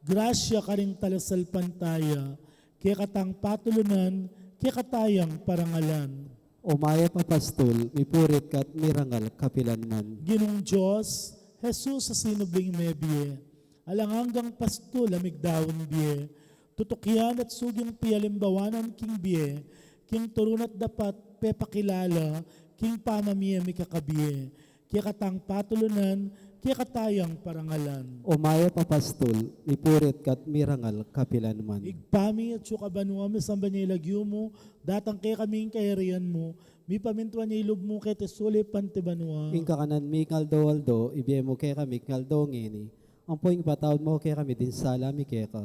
grasya karing talasal pantaya, kaya katang patulunan, kaya katayang parangalan. O maya papastol, mipuri kat mirangal kapilanman. Ginong Diyos, Jesus sa sinubling mebye, alanganggang pastol amig dawon biye, tutukyan at suging pialimbawanan king biye, king turunat dapat pepakilala, king pamamiya mi kakabiye, kaya katang patulunan, kaya katayang parangalan. O maya papastol, mipurit kat mirangal kapilanman. Igpami at sukabanwa mi samba niya ilagyo mo, datang kaya kaming kahirian mo, mi pamintuan niya ilob mo kaya tesuli pantibanwa. Ing kakanan mi kaldo-aldo, ibiye mo kaya kami kaldo ngini. Ang poing patawad mo kaya kami din sala mi kaya ka.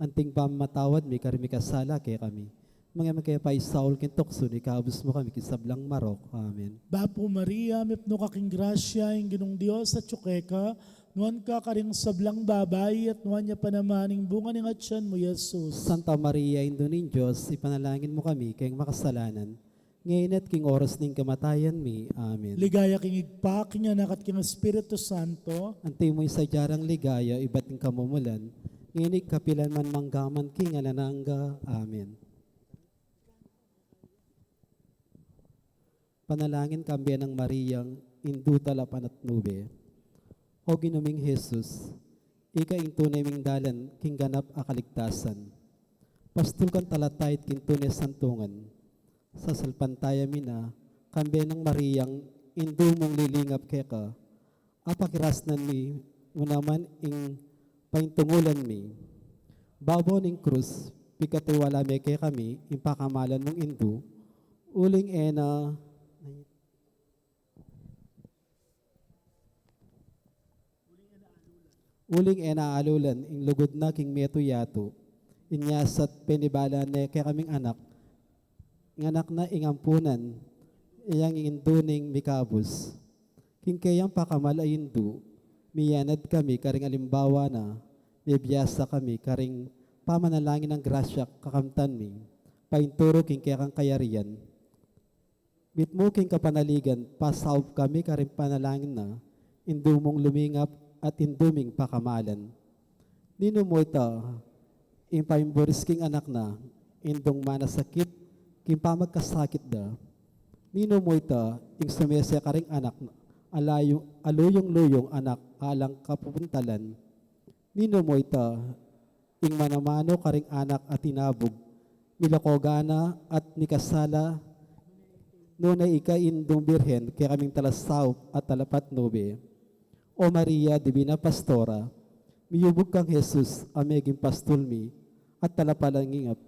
Anting pamatawad mi karimi kasala kaya kami. Mga kaya pa isaul kintokso ni kaabos mo kami kisablang marok. Amen. Bapo Maria, mipno kaking grasya, yung ginong Diyos at tsukeka, nuan ka karing sablang babay at nuan niya panamaning bunga ng atyan mo, Jesus. Santa Maria, Indonin Diyos, ipanalangin mo kami kayong makasalanan. Ngayon at king oras ning kamatayan mi. Amen. Ligaya king igpak, king anak at king Espiritu Santo, Antay mo'y sadyarang ligaya, iba't king kamumulan. Ngayon kapilan man manggaman king alananga. Amen. Panalangin kami ng Mariyang indutalapan at nube. O ginuming Jesus, ika ing tunay ming dalan, king ganap akaligtasan. Pastul kan talatayit king tunay santungan. Sa salpantaya mina, kami ng Mariyang indu mong lilingap keka, apakirasnan mi, unaman ing paintungulan mi. Babaw ning krus, pikatiwala me kay kami, impakamalan mong indu, uling ena, alulan, ing lugod na king meto yato, inyasat penibala ne kay kaming anak, ng anak na ingampunan, iyang intuning mikabus. King kayang pakamal ay indu, miyanad kami karing alimbawa na, may biyasa kami karing pamanalangin ng grasya kakamtan mi, painturo king kayang kayarian. Mitmo king kapanaligan, pasaw kami karing panalangin na, indumong lumingap at induming pakamalan. Nino mo ito, impayimboris king anak na, indong manasakit, king pamagkasakit da. Nino mo ito, ing sumesya karing anak, aluyong-luyong anak, alang kapupuntalan. Nino mo ito, ing manamano karing anak at tinabog, milakogana at nikasala, nunay ika-indong birhen, kaya kaming talasaw at talapat nobe. O Maria, Divina Pastora, miyubog kang Jesus, ameging pastulmi, at talapaglingap,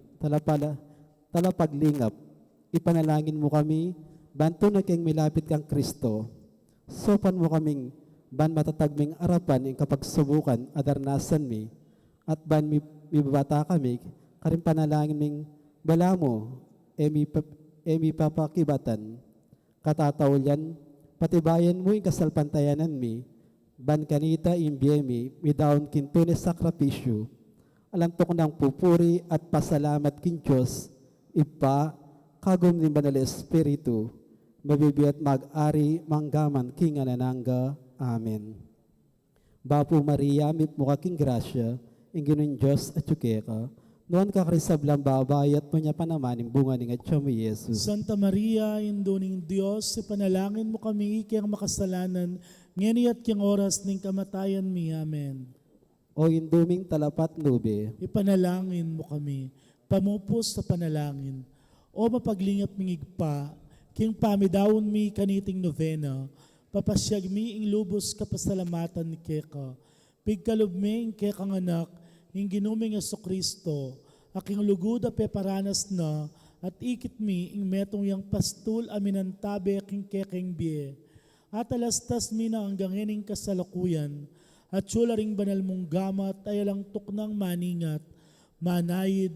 ipanalangin mo kami, banto na kayong milapit kang Kristo, sopan mo kaming, ban matatagming arapan, yung kapagsubukan, adarnasan mi, at ban mibabata kami, karing panalangin ming bala mo, emi papakibatan, katatawlan, patibayan mo yung kasalpantayanan mi, ban kanita imbiemi, midaon kintunes sakripisyo, alantok ng pupuri at pasalamat kin Diyos, ipa, kagum ni Banal Espiritu, mabibiat mag-ari, manggaman, king anananga. Amen. Bapo Maria, mip mo kaking grasya, inginin Diyos at yukeka, noon kakarisablang babayat mo niya panamaning bunga ni nga mo Yesus. Santa Maria, induning Diyos, ipanalangin mo kami, kayang makasalanan, ngeni at kiyang oras ning kamatayan mi. Amen. O induming talapat nube, Ipanalangin mo kami, pamupos sa panalangin, o mapaglingap mingigpa, king pamidawon mi kaniting novena, papasyag mi ing lubos kapasalamatan ni Keka, pigkalob mi ing Kekang anak, ing ginuming Jesucristo, aking lugod a peparanas na, at ikit mi ing metong yang pastul aminantabe king Kekeng bie, at alastas mi na hanggang ining kasalukuyan, at sularing banal mong gamat ay alang tuknang maningat, manayid,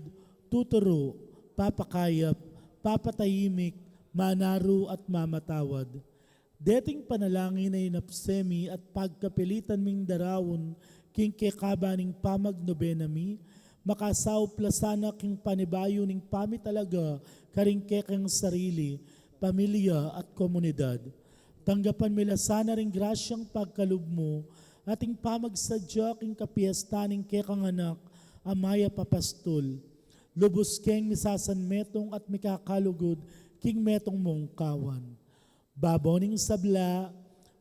tuturo, papakayap, papatahimik, manaro at mamatawad. Deting panalangin ay napsemi at pagkapilitan ming darawon king kekabaning pamagnobenami, makasaw plasana king panibayo ning pamitalaga karing kekang sarili, pamilya at komunidad. Tanggapan mila sana ring grasyang pagkalub mo, ating pamagsadya king kapiestaning kekang anak, amaya papastol. Lubos keng misasan metong at mikakalugod king metong mong kawan. Baboning sabla,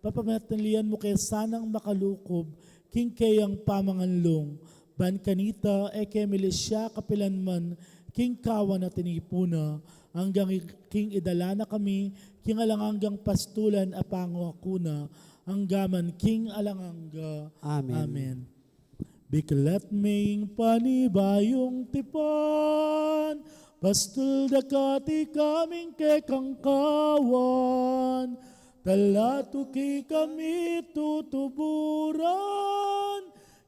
papamatalian mo kay sanang makalukob, king kayang pamanganlong, ban kanita eke milisya kapilanman, king kawan at tinipuna, hanggang king idala na kami, king alangang pastulan apango akuna, hanggaman king alanganga. Amen. Amen. Biklat ming panibayong tipan, pastul dakati kaming kekang kawan, talatu ki kami tutuburan,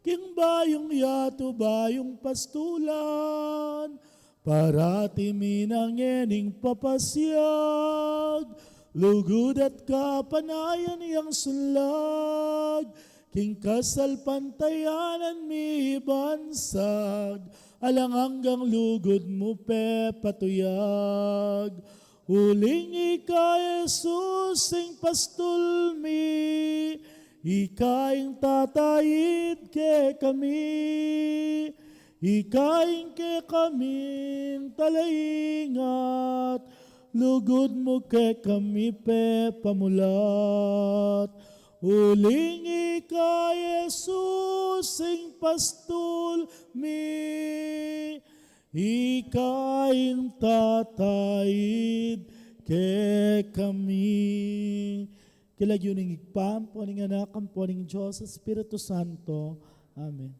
king bayong yato bayong pastulan, parati minangening papasyag, lugod at kapanayan yang sulag, king kasal pantayanan mi bansag, alang hanggang lugod mo pe patuyag. Uling ika Jesus ing pastul mi, ikaing tatayid ke kami, ikaing ke kaming talaingat, lugod mo ke kami pe pamulat. Uling ika Jesus ing pastul mi, ikaing tatayid ke kami. Kilagyuning igpam, poning anak, ang poning Diyos, Espiritu Santo. Amen.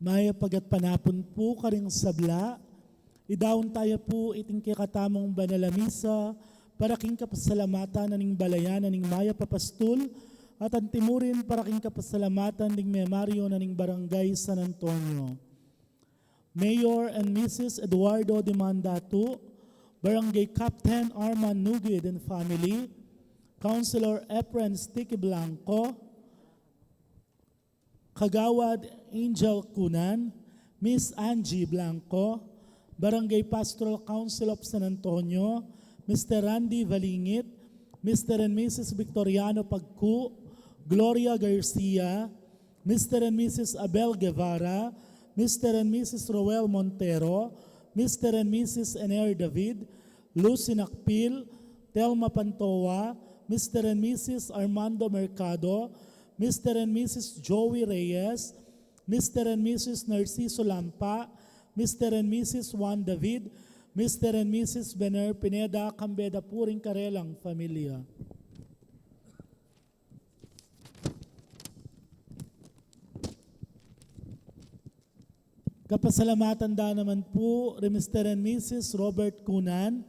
Maya pagat panapon po karing sabla, idawon tayo po iting kikatamong banalamisa, para king kapasalamatan naning balayan naning Maya Papastul, at ang timurin para king kapasalamatan ning Memaryo naning Barangay San Antonio. Mayor and Mrs. Eduardo de Mandato, Barangay Captain Arman Nugid and family, Councilor Efren Sticky Blanco, Kagawad Angel Cunan, Miss Angie Blanco, Barangay Pastoral Council of San Antonio, Mr. Randy Valingit, Mr. and Mrs. Victoriano Pagku, Gloria Garcia, Mr. and Mrs. Abel Guevara, Mr. and Mrs. Roel Montero, Mr. and Mrs. Ener David, Lucy Nakpil, Telma Pantoa, Mr. and Mrs. Armando Mercado, Mr. and Mrs. Joey Reyes, Mr. and Mrs. Narciso Lampa, Mr. and Mrs. Juan David, Mr. and Mrs. Bener Pineda, Kambeda Puring Karelang Familia. Kapasalamatan da naman po Mr. and Mrs. Robert Cunan,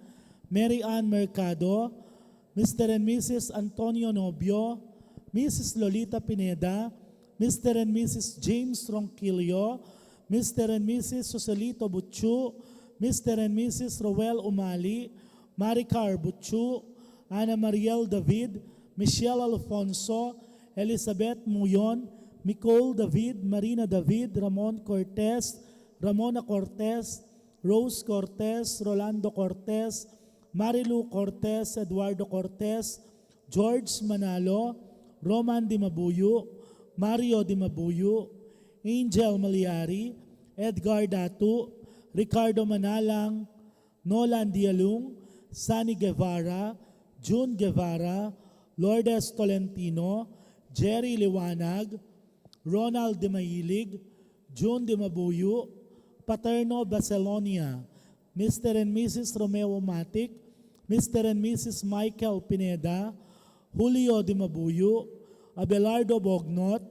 Mary Ann Mercado, Mr. and Mrs. Antonio Nobio, Mrs. Lolita Pineda, Mr. and Mrs. James Ronquillo, Mr. and Mrs. Joselito Butchu, Mr. and Mrs. Roel Umali, Maricar Butchu, Ana Mariel David, Michelle Alfonso, Elizabeth Muyon, Nicole David, Marina David, Ramon Cortez, Ramona Cortez, Rose Cortez, Rolando Cortez, Marilu Cortez, Eduardo Cortez, George Manalo, Roman Di Mabuyo, Mario Di Mabuyo, Angel Maliari, Edgar Datu, Ricardo Manalang, Nolan Dialung, Sunny Guevara, June Guevara, Lourdes Tolentino, Jerry Liwanag, Ronald Di Mahilig, June Di Mabuyo, Paterno Bacelonia, Mr. and Mrs. Romeo Matic, Mr. and Mrs. Michael Pineda, Julio Di Mabuyo, Abelardo Bognot,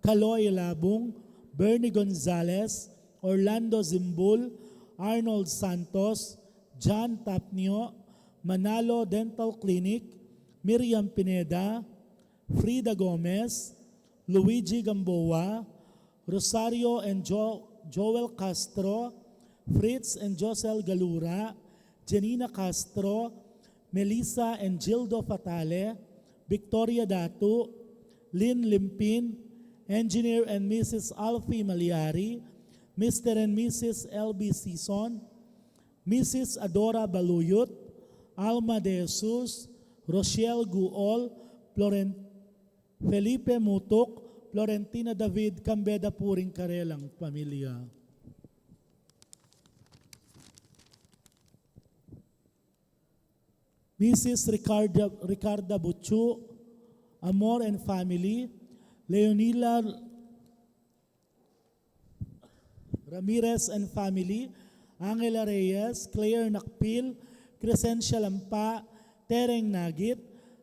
Kaloy Labong, Bernie Gonzalez, Orlando Zimbul, Arnold Santos, John Tapnio, Manalo Dental Clinic, Miriam Pineda, Frida Gomez, Luigi Gamboa, Rosario and Joel Castro, Fritz and Josel Galura, Janina Castro, Melissa and Gildo Fatale, Victoria Datu, Lynn Limpin, Engineer and Mrs. Alfie Maliari, Mr. and Mrs. LB Sison, Mrs. Adora Baluyot, Alma De Jesus, Rochelle Guol, Felipe Mutok, Florentina David, Kambeda Puring Karelang Pamilya. Mrs. Ricarda Buchu, Amor and Family, Leonila Ramirez and Family, Angela Reyes, Claire Nakpil, Crescencia Lampa, Tereng Nagit,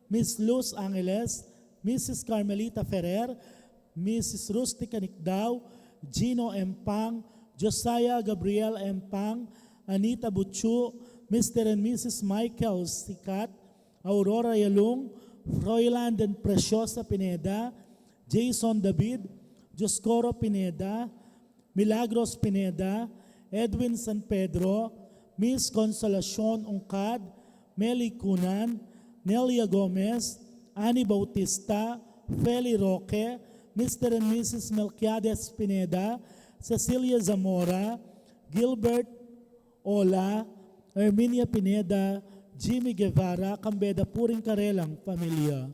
Miss Luz Angeles, Mrs. Carmelita Ferrer, Mrs. Rustica Nicdao, Gino Empang, Josiah Gabriel Empang, Anita Buchu, Mr. and Mrs. Michael Sikat, Aurora Yalung, Froiland and Preciosa Pineda, Jason David, Joscoro Pineda, Milagros Pineda, Edwin San Pedro, Miss Consolacion Ungkad, Meli Cunan, Nelia Gomez, Annie Bautista, Feli Roque, Mr. and Mrs. Melquiades Pineda, Cecilia Zamora, Gilbert Ola, Erminia Pineda, Jimmy Guevara, Kambeda Puring Karelang Pamilya.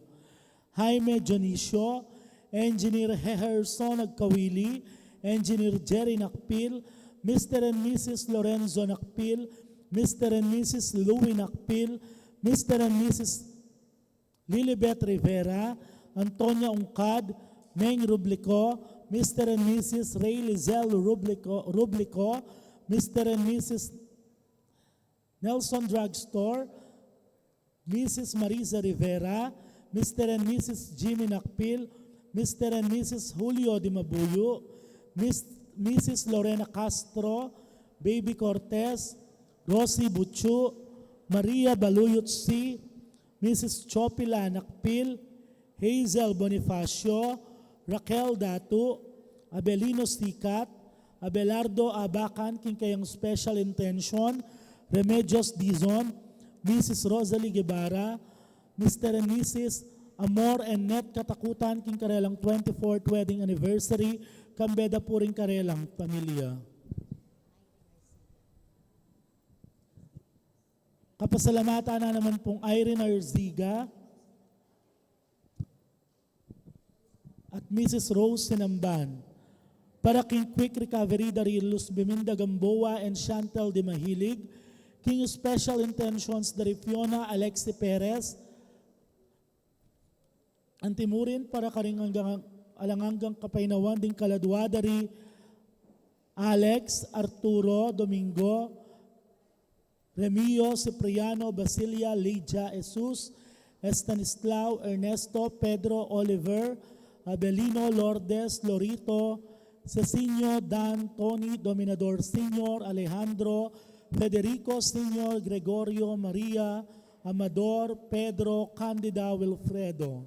Jaime Dionisio, Engineer Heherson Nagkawili, Engineer Jerry Nakpil, Mr. and Mrs. Lorenzo Nakpil, Mr. and Mrs. Louie Nakpil, Mr. and Mrs. Lilibet Rivera, Antonia Ungkad, Meng Rublico, Mr. and Mrs. Ray Lizel Rublico, Mr. and Mrs. Nelson Drugstore, Mrs. Marisa Rivera, Mr. and Mrs. Jimmy Nakpil, Mr. and Mrs. Julio Di Mabuyo, Mrs. Lorena Castro, Baby Cortez, Rosie Buchu, Maria Baluyotsi, Mrs. Chopila Nakpil, Hazel Bonifacio, Raquel Datu, Abelino Sikat, Abelardo Abacan, Kinkayang Special Intention, Remedios Dizon, Mrs. Rosalie Guevara, Mr. and Mrs. Amor and Net Katakutan, Kinkarelang 24th Wedding Anniversary, Kambeda Puring Karelang Pamilya. Kapasalamatan na naman pong Irene Arziga at Mrs. Rose Sinamban. Para King Quick Recovery dari Luz Biminda Gamboa and Chantel Di Mahilig, King Special Intentions dari Fiona Alexi Perez, Antimurin para karing alangangang kapainawan ding kaladwa dari Alex Arturo Domingo, Remio Cipriano Basilia Leija Jesus, Estanislao Ernesto Pedro Oliver, Abelino Lourdes Lorito, Cecinio Dan Tony Dominador Sr. Alejandro Federico Sr. Gregorio Maria Amador Pedro Candida Wilfredo.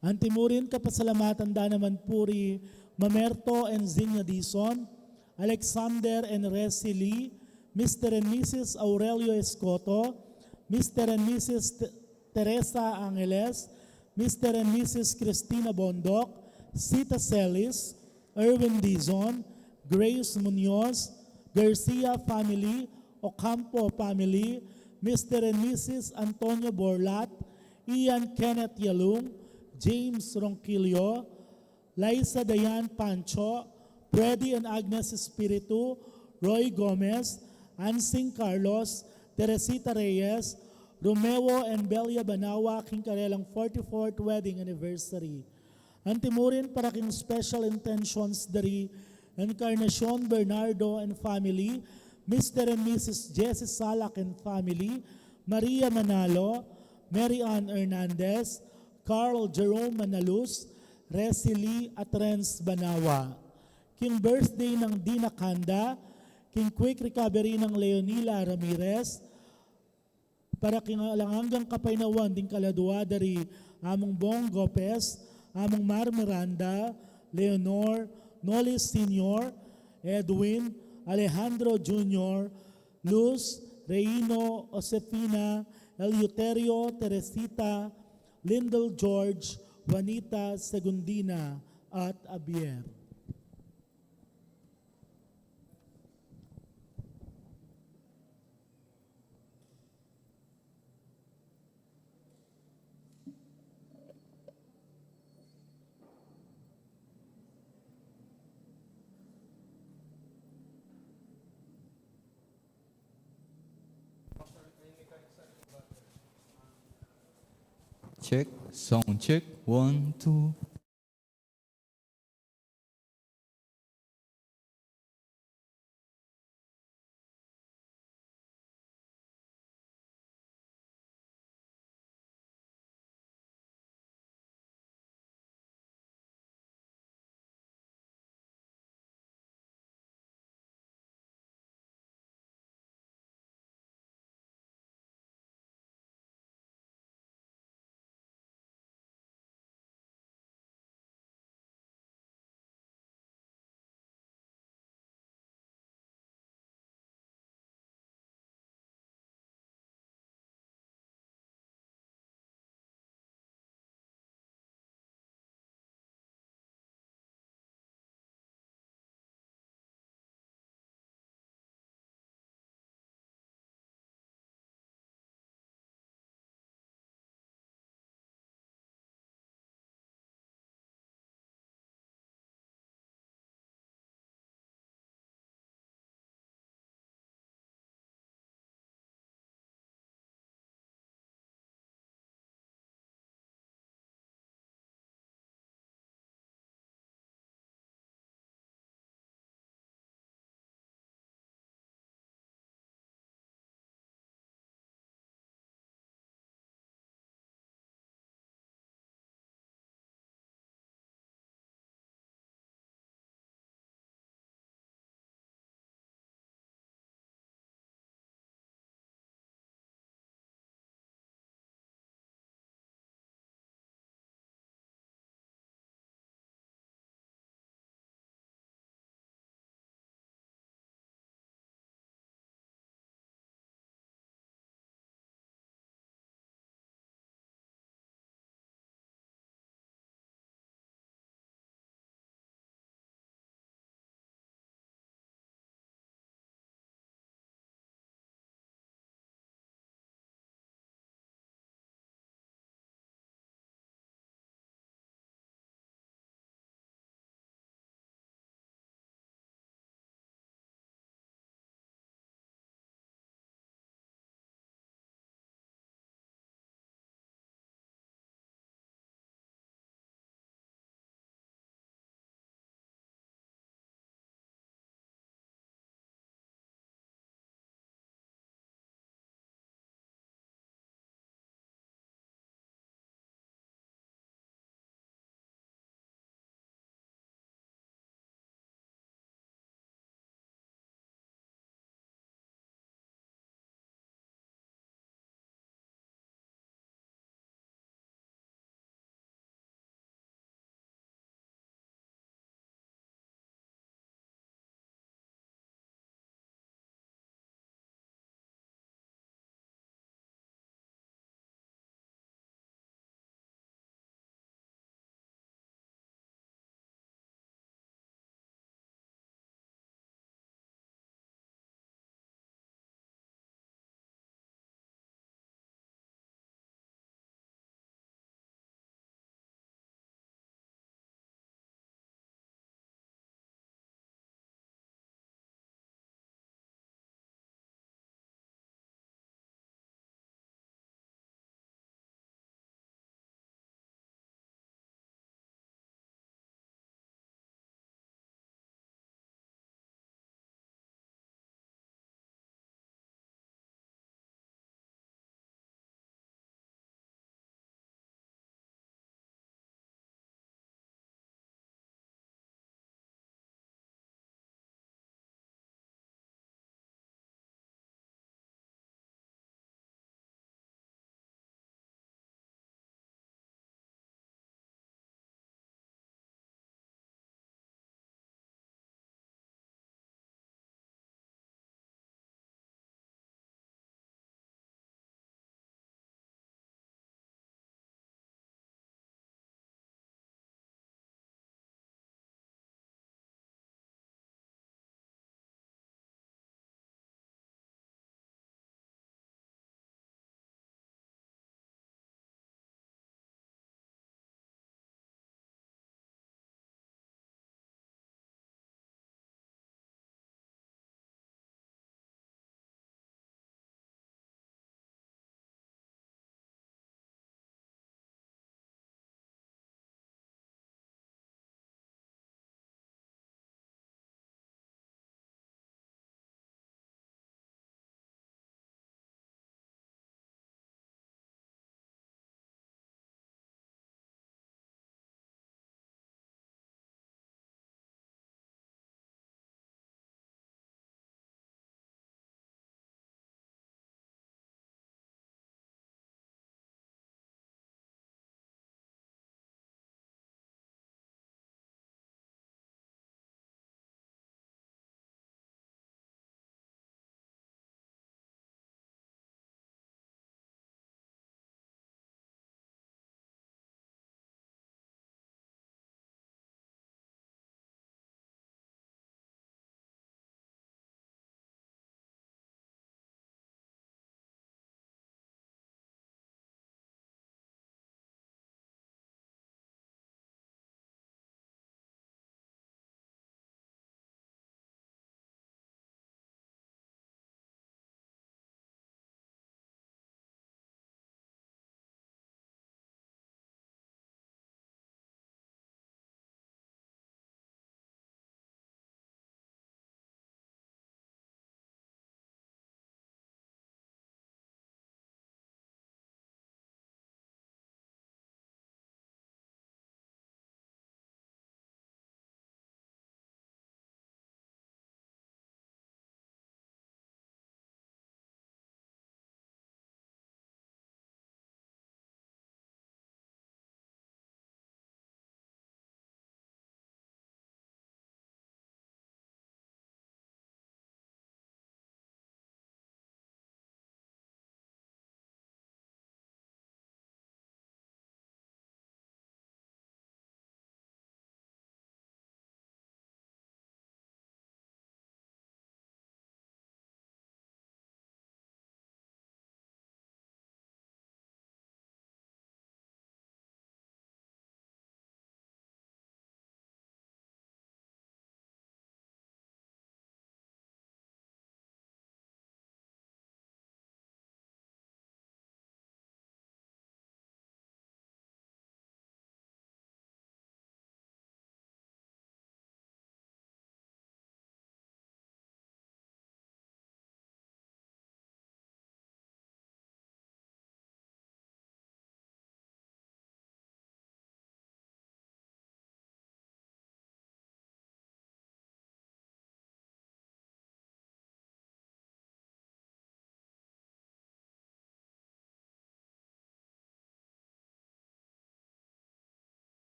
Antimurin kapasalamatan da naman puri Mamerto and Zinya Dison, Alexander and Resi Lee, Mr. and Mrs. Aurelio Escoto, Mr. and Mrs. Teresa Angeles, Mr. and Mrs. Cristina Bondok, Sita Celis, Erwin Dizon, Grace Munoz, Garcia family, Ocampo family, Mr. and Mrs. Antonio Borlat, Ian Kenneth Yalung, James Ronquillo, Liza Dayan Pancho, Freddy and Agnes Espiritu, Roy Gomez, Ansing Carlos, Teresita Reyes, Romeo and Belia Banawa, King Karelang 44th Wedding Anniversary. Antimurin para king Special Intentions dari Encarnacion Bernardo and family, Mr. and Mrs. Jessie Salak and family, Maria Manalo, Mary Ann Hernandez, Carl Jerome Manalus, Resili at Renz Banawa. King birthday ng Dina Kanda, King quick recovery ng Leonila Ramirez, para king alanganggang kapainawan ding kaladwa dari among Bong Gopez, among Mar Miranda, Leonor, Nolis Sr., Edwin, Alejandro Jr., Luz, Reino, Josefina, Eleuterio, Teresita, Lindell George, Juanita Segundina, at Abier. check. Sound check. 1, 2.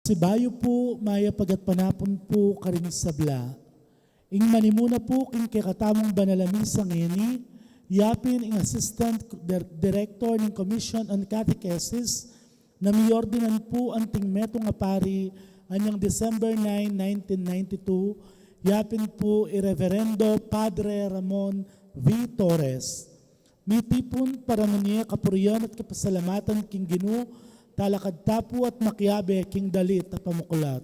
Si bayo po, maya pagat panapon po karing sabla. Ing manimuna po king kakatamong banalamisang ngeni, yapin ing Assistant Director ng Commission on Catechesis na miordinan po ang tingmeto nga pari anyang December 9, 1992, yapin po Reverendo Padre Ramon V. Torres. Mitipon para maniya kapuriyan at kapasalamatan king Ginoo, talakad tapo at makiabe king dalit at pamukulat.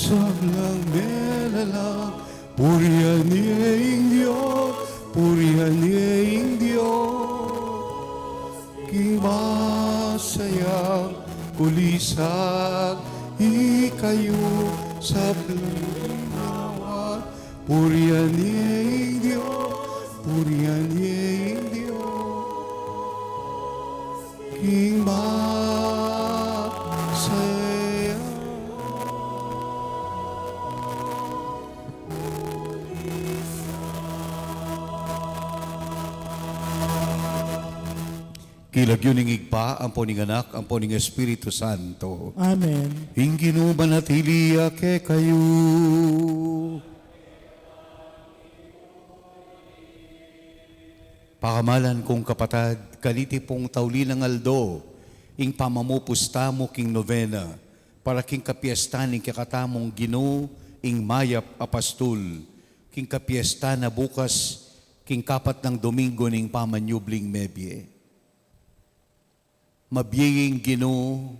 Sablang melala, purihan niya ing Diyos, purihan niya ing Diyos. Kimasayang kulisag, ikayo sablang ginawa, purihan niya ing Diyos, purihan niya ing Diyos. Kimasayang kilagyo ning igpa, ang poning anak, ang poning Espiritu Santo. Amen. Ingino manatiliya ke kayo. Pakamalan kong kapatad, kaliti pong tauli ng aldo, ing pamamupusta mo king novena, para king kapiesta ning kakatamong Ginoo, ing mayap apastol, king kapiesta na bukas, king kapat ng Domingo ning pamanyubling mebye. Mabiying Ginoo,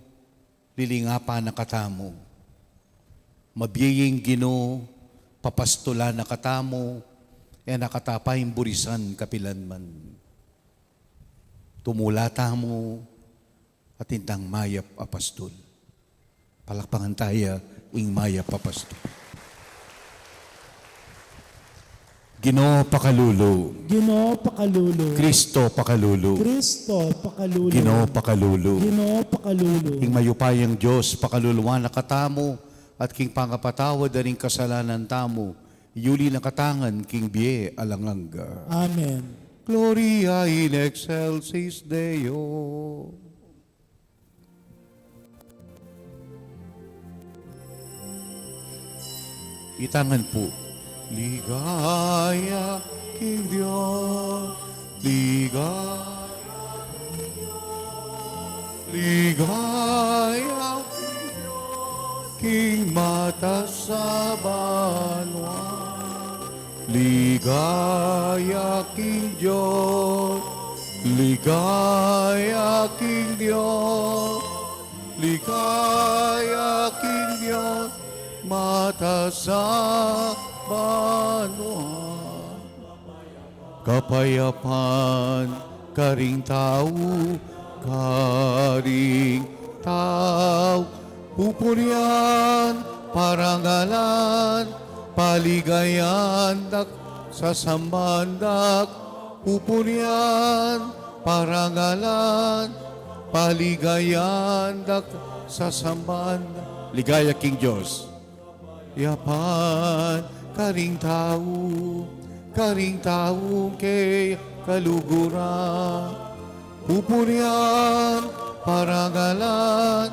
lilingapa na katamo. Mabiying Ginoo, papastula na katamo, e nakatapayng burisan kapilanman. Tumulata mo at intang mayap apastol. Palakpangan tayo, ing maya papasto. Ginoo pakalulu, Ginoo pakalulu. Kristo pakalulu, Kristo pakalulu. Ginoo pakalulu. Ginoo pakalulu. Ing mayupayang Diyos, pakaluluwa na katamo, at king pangapatawad na ring kasalanan tamo, yuli na katangan, king biye alanganga. Amen. Gloria in excelsis Deo. Itangan po. Ligaya, king Diyos, ligaya, ligaya, king mata sa banwa. Ligaya, king Diyos, ligaya, king Diyos, ligaya, king Diyos, mata sa banwa. Kapayapan, karing tao, pupurian, parangalan, paligayan, dak sa sambandak, pupurian, parangalan, paligayan, dak sa sambandak. Ligaya, King Diyos. Yapan, karing tao kay kaluguran. Pupurian, parangalan,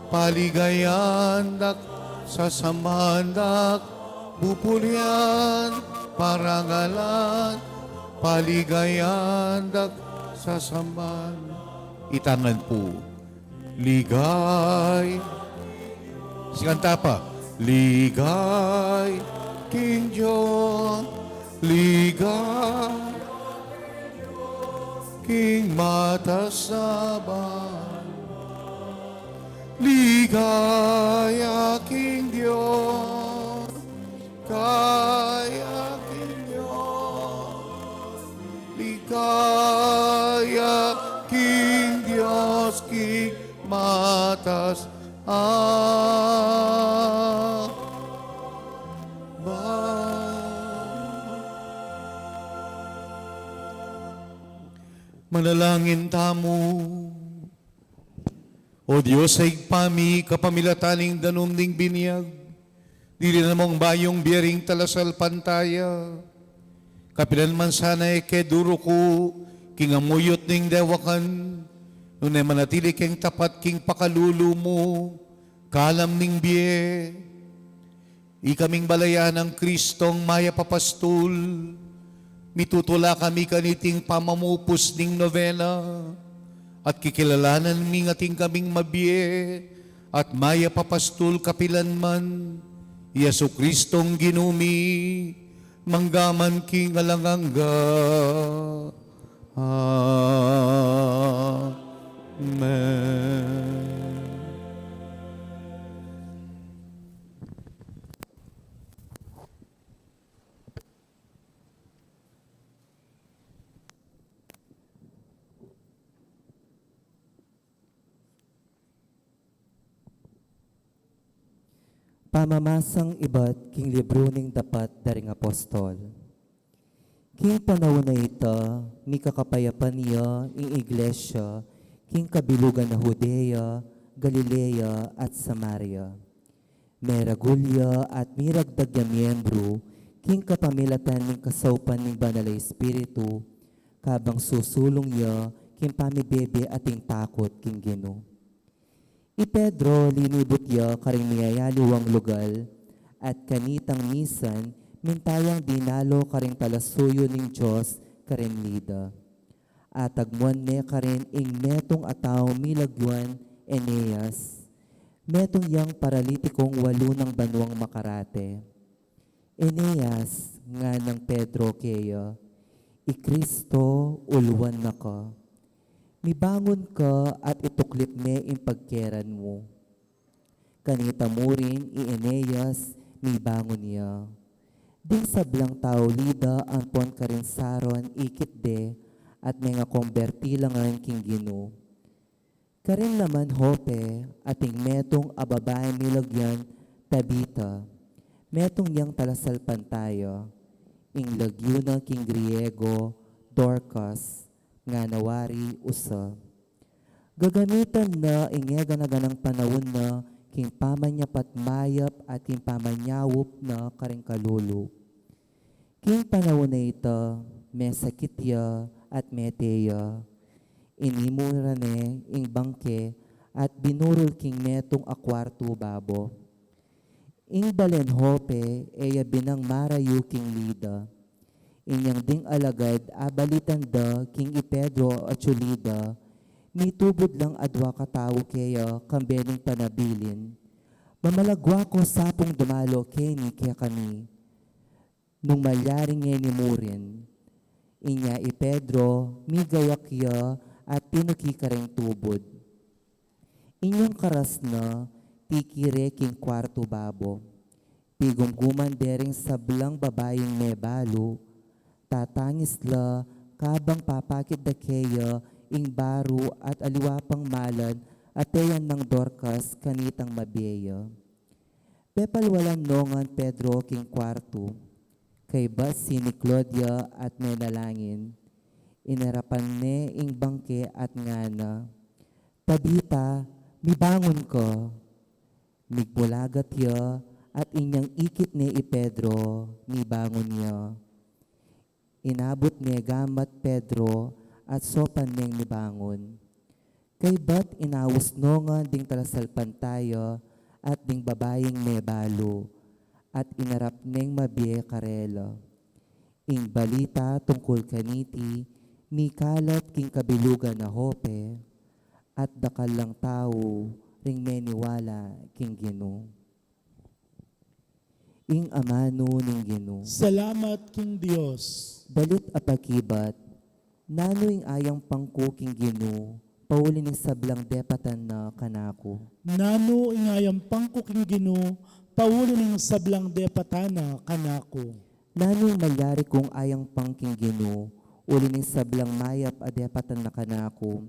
paligayan, dak sa samandak. Pupurian, parangalan, paligayan, dak sa samandak. Itangan po, ligay. Sikanta pa. Ligay, King John, ligay, King Matasaban, ligaya, King Diyos, kaya, King Diyos, ligaya, King Diyos, King Matasaban. Manalangin tamo. O Diyos ay pami kapamilataning danumding binyag. Dili na mong bayong biyaring talasal pantaya. Kapilan man sana keduro ko kingamuyot ning dewakan. Nunay manatili keng tapat king pakalulu mo. Kalam ning biye. Ikaming balayan ng Kristong maya papastul. Mitutula kami kaniting pamamupos ning novena at kikilalanan ming ating kaming mabiye at maya papastul kapilan man Yesu Kristong ginumi manggaman king alanganga. Amen. Pamamasang iba't king libro ning dapat daring apostol. King panahon na ita, mi kakapayapan niya ing iglesia, king kabilugan na Judea, Galilea at Samaria. Meragulya at miragdag ya miyembro, king kapamilatan ning kasaupan ning banal na Espiritu, kabang susulong niya, king pamibebe ating takot king Ginoo. I Pedro linibot ya karing miyayaliwang lugal at kanitang misan mintayang dinalo karing palasuyo ning Diyos karing lida. At agmuan ne karing ing metong ataw milagyuan Eneas, metong yang paralitikong walo ng banwang makarate. Eneas nga ng Pedro keya, i Kristo ulwan na ka. Mibangon ka at ituklip me in pagkeran mo. Kanita mo rin i Eneas, mibangon niya. Ding sablang tao lida ampon ka rin saron ikit de at mga konbertilangan king Ginoo. Karin naman Hope, ating metong ababae nilagyan Tabita, metong yang talasalpan tayo, ing lagyo na king Griego, Dorcas, nga nawari usa. Gagamitan na ingega na ganang panahon na king pamanyapat mayap at king pamanyawop na karing kalulu. King panahon na ito, may sakitya at meteya. Inimura ne ing bangke at binurol king metong akwarto babo. Ing balen Hope, eya binang marayu king lida. Inyang ding alagad abalitan da king Pedro at Chulida, mitubod lang adwa katawo kaya kambening panabilin. Mamalagwa ko sapong dumalo keni kaya kami. Nung malyaring ni Murin, inya Pedro, migayakya at pinukikaring tubod. Inyong karas na, tikire king kwarto babo. Pigumguman dering sablang babayeng mebalo, tatangis la kabang papakit da kaya ing baro at aliwapang malan at teyan ng Dorcas kanitang mabeya. Pepalwalan nongan Pedro king kwarto, kay bas ni Claudia at menalangin, inarapan ne ing bangke at ngana, Tabita, mibangon ko. Migbulagat ya at inyang ikit ni Pedro, mibangon niya. Inabot niya gamat Pedro at sopan niyang mibangon. Kay bat inawos nongan ding talasalpan tayo at ding babayeng mebalo at inarap niyang mabiye karela. Ing balita tungkol kaniti, mikalat king kabilugan na Hope at dakal lang tao ring meniwala king Ginoo. Ing amano ning Ginoo. Salamat king Dios. Dalit apakibat, nano ing ayang pangko king Ginoo, pauli ning sablang depatan na kanako. Nano ingayam pangkuking Ginoo, paulo ng sablang depatana kanako. Nano ing malyari kong ayang pangking Ginoo, uli ning sablang mayap a depatan na kanako.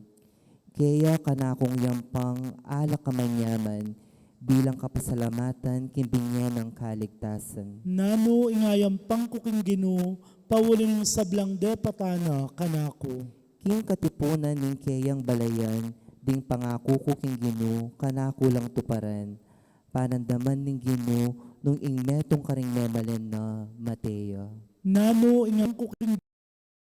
Kaya kanakong yampang ala kamanyaman, bilang kapasalamatan kimbingyan ng kaligtasan. Nano ingayam pangkuking Ginoo, paulo ng sablang depatana kanako. King katipunan ning kayang balayan, ding pangako ko king Ginoo, kanako lang tuparan. Panandaman ning Ginoo, nung ing metong karing memalen na Mateo. Nano ingayam pangkuking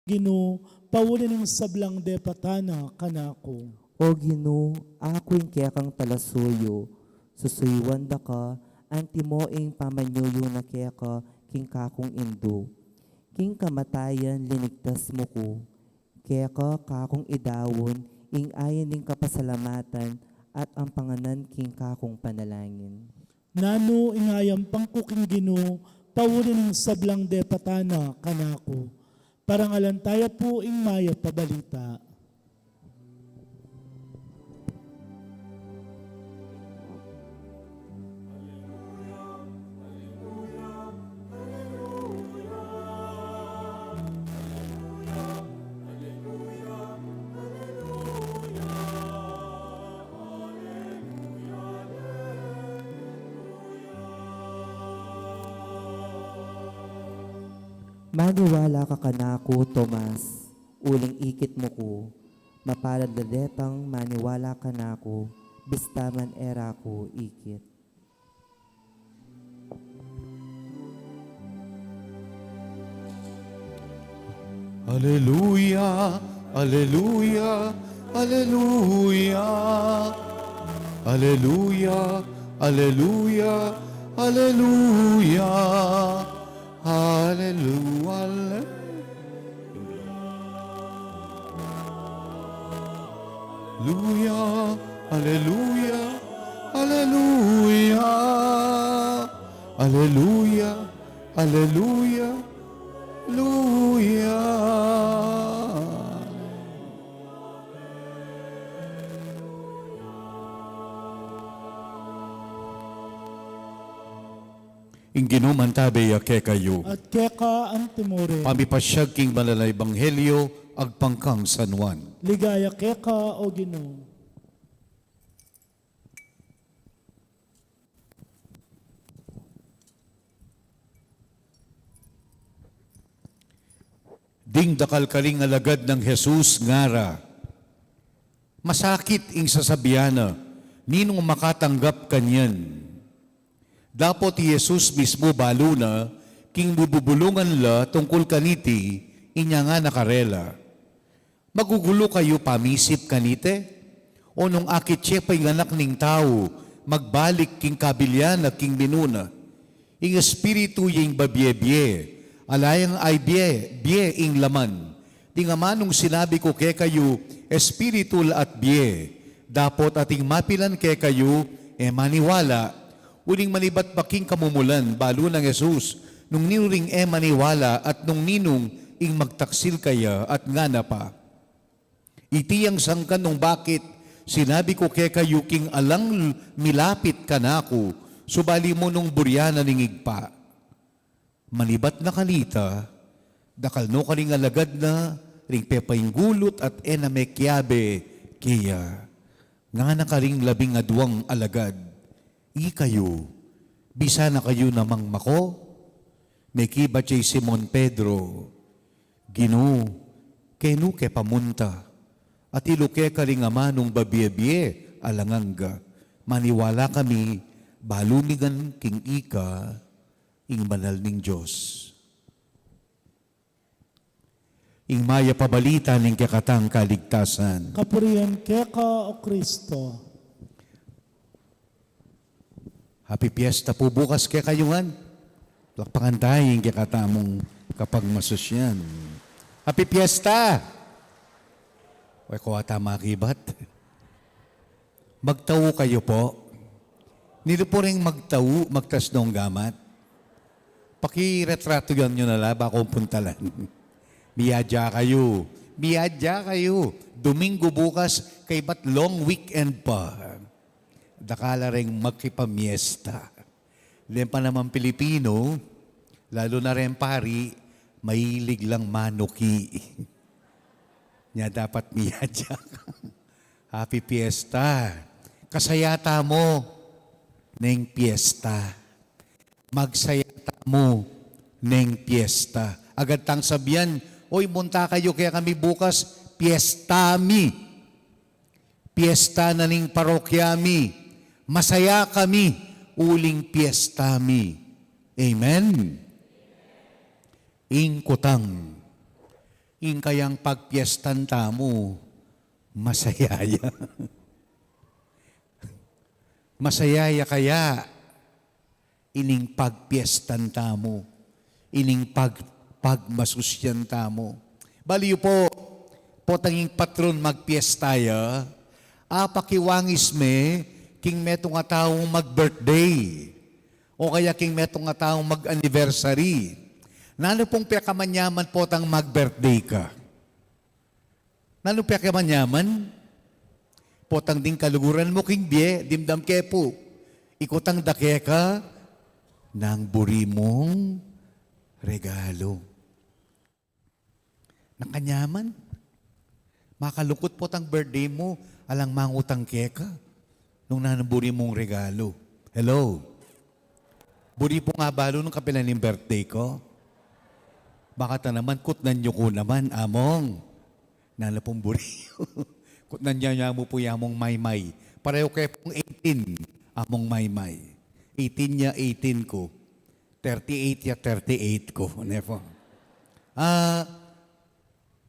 Ginoo, paulo ng sablang depatana kanako. O Ginoo, ako ing kaya kang talasuyo, susuywan da ka, anti mo ing pamanyuyo na kaya ka, king kakong indo. King kamatayan linigtas mo ko, kaya ka kakong idawon, ing ayan ning kapasalamatan, at ang panganan king kakong panalangin. Nano ingayam pangkuking Ginoo, paulo ng sablang depatana kanako. Parangalan tayo po ing maya pabalita. Maniwala ka kanako, Tomas, uling ikit mo ko, mapalad ladetang maniwala kanako, bistaman era ko ikit. Alleluia, alleluia, alleluia. Alleluia, alleluia, alleluia. Hallelujah. Hallelujah. Hallelujah. Hallelujah. Hallelujah. Hallelujah. Hallelujah. Ingino mantabe yake kayo. At keka ang timore. Pamipasyag king malalay banghelyo agpangkang San Juan. Ligaya keka o Ginoo. ding dakal kaling alagad ng Jesus ngara. Masakit ing sasabiana, ninong makatanggap kanyan. Dapat Jesus mismo balo na, king bubulungan la tungkol kaniti, inya nga nakarela. Magugulo kayo pamisip kanite? O nung akit siya pa'y nganak ning tao, magbalik king kabilyan na king binuna. Ing espiritu yung babye-bye, alayang ay bye ing laman. Di nga manong sinabi ko kay kayo, espiritul at bye, dapot ating mapilan kay kayo, maniwala, uling manibat baking kamumulan, balo ng Jesus, nung ninuring maniwala at nung ninong ing magtaksil kaya at ngana pa. Itiyang sangkan nung bakit, sinabi ko kay kayo king alang milapit ka na ako, subali mo nung buryana ningig pa. Manibat na kalita, dakal no kaling alagad na, ring pepaing gulot at enamekyabe, kaya nga na karing 12 alagad, kayo, bisa na kayo namang mako, may kiba chay Simon Pedro, Gino, kenu ke pamunta, at iluke karing amanong babye-bye, alanganga, maniwala kami, balumigan king ika, ing banal ning Diyos. Ing maya pabalita ning kakatang kaligtasan. Kapurihan keka o Kristo. Happy Fiesta po bukas kaya kayuhan. Lakpakan tayo yung kakatamong kapag masusyan. Happy Fiesta! Uy, kuwata makibat. Magtawo kayo po. Nilo po rin magtawo, magtas ng gamat. Pakiretrato yan nyo na laba kung puntalan. Biyadya kayo. Biyadya kayo. Domingo bukas, kay ba't long weekend pa. Dakala rin magkipamiesta. Then pa naman Pilipino, lalo na rin pari, mahilig lang manuki. Nya dapat biyadya ka. Happy Fiesta. Kasayata mo neng piyesta. Magsayata mo neng piyesta. Agad tang sabihan, oy, munta kayo kaya kami bukas, piyestami. Piyesta na ning parokyami. Masaya kami, uling piyestami. Amen? Ing kutang. Ing kayang pagpiestan tamo, masayaya. Masayaya kaya, ining pagpiestan tamo, ining pagmasusyan tamo. Baliw po, potanging patron magpiestaya, pakiwangis me, king metong nga taong mag-birthday, o kaya king metong nga taong mag-anniversary. Nano pong piyakamanyaman potang mag-birthday ka? Nano piyakamanyaman? Potang ding kaluguran mo king biye, dimdam kepo. Ikotang dake ka, nang buri mong regalo. Nakanyaman. Makalungkot po tang birthday mo, alang mangutang keka, nung nanaburi mong regalo. Hello? Buri po nga balo nung kapilan ng birthday ko. Baka ta naman, kutnan nyo ko naman, among. Nanapong buri. Kutnan niya mo po yamong maymay. Pareho kayo pong 18, among maymay. 18 niya, 18 ko. 38 ya, 38 ko. Never.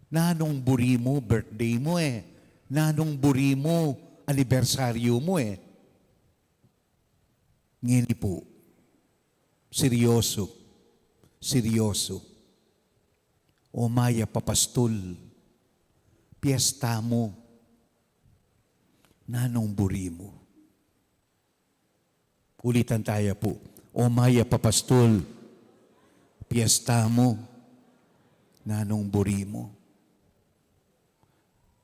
Nanong buri mo, birthday mo Nanong buri mo, anibersaryo mo Ngini po. Seryoso. Seryoso. O maya papastol. Piyesta mo. Nanong buri mo. Ulitan tayo po. O maya papastol. Piyesta mo. Nanong buri mo.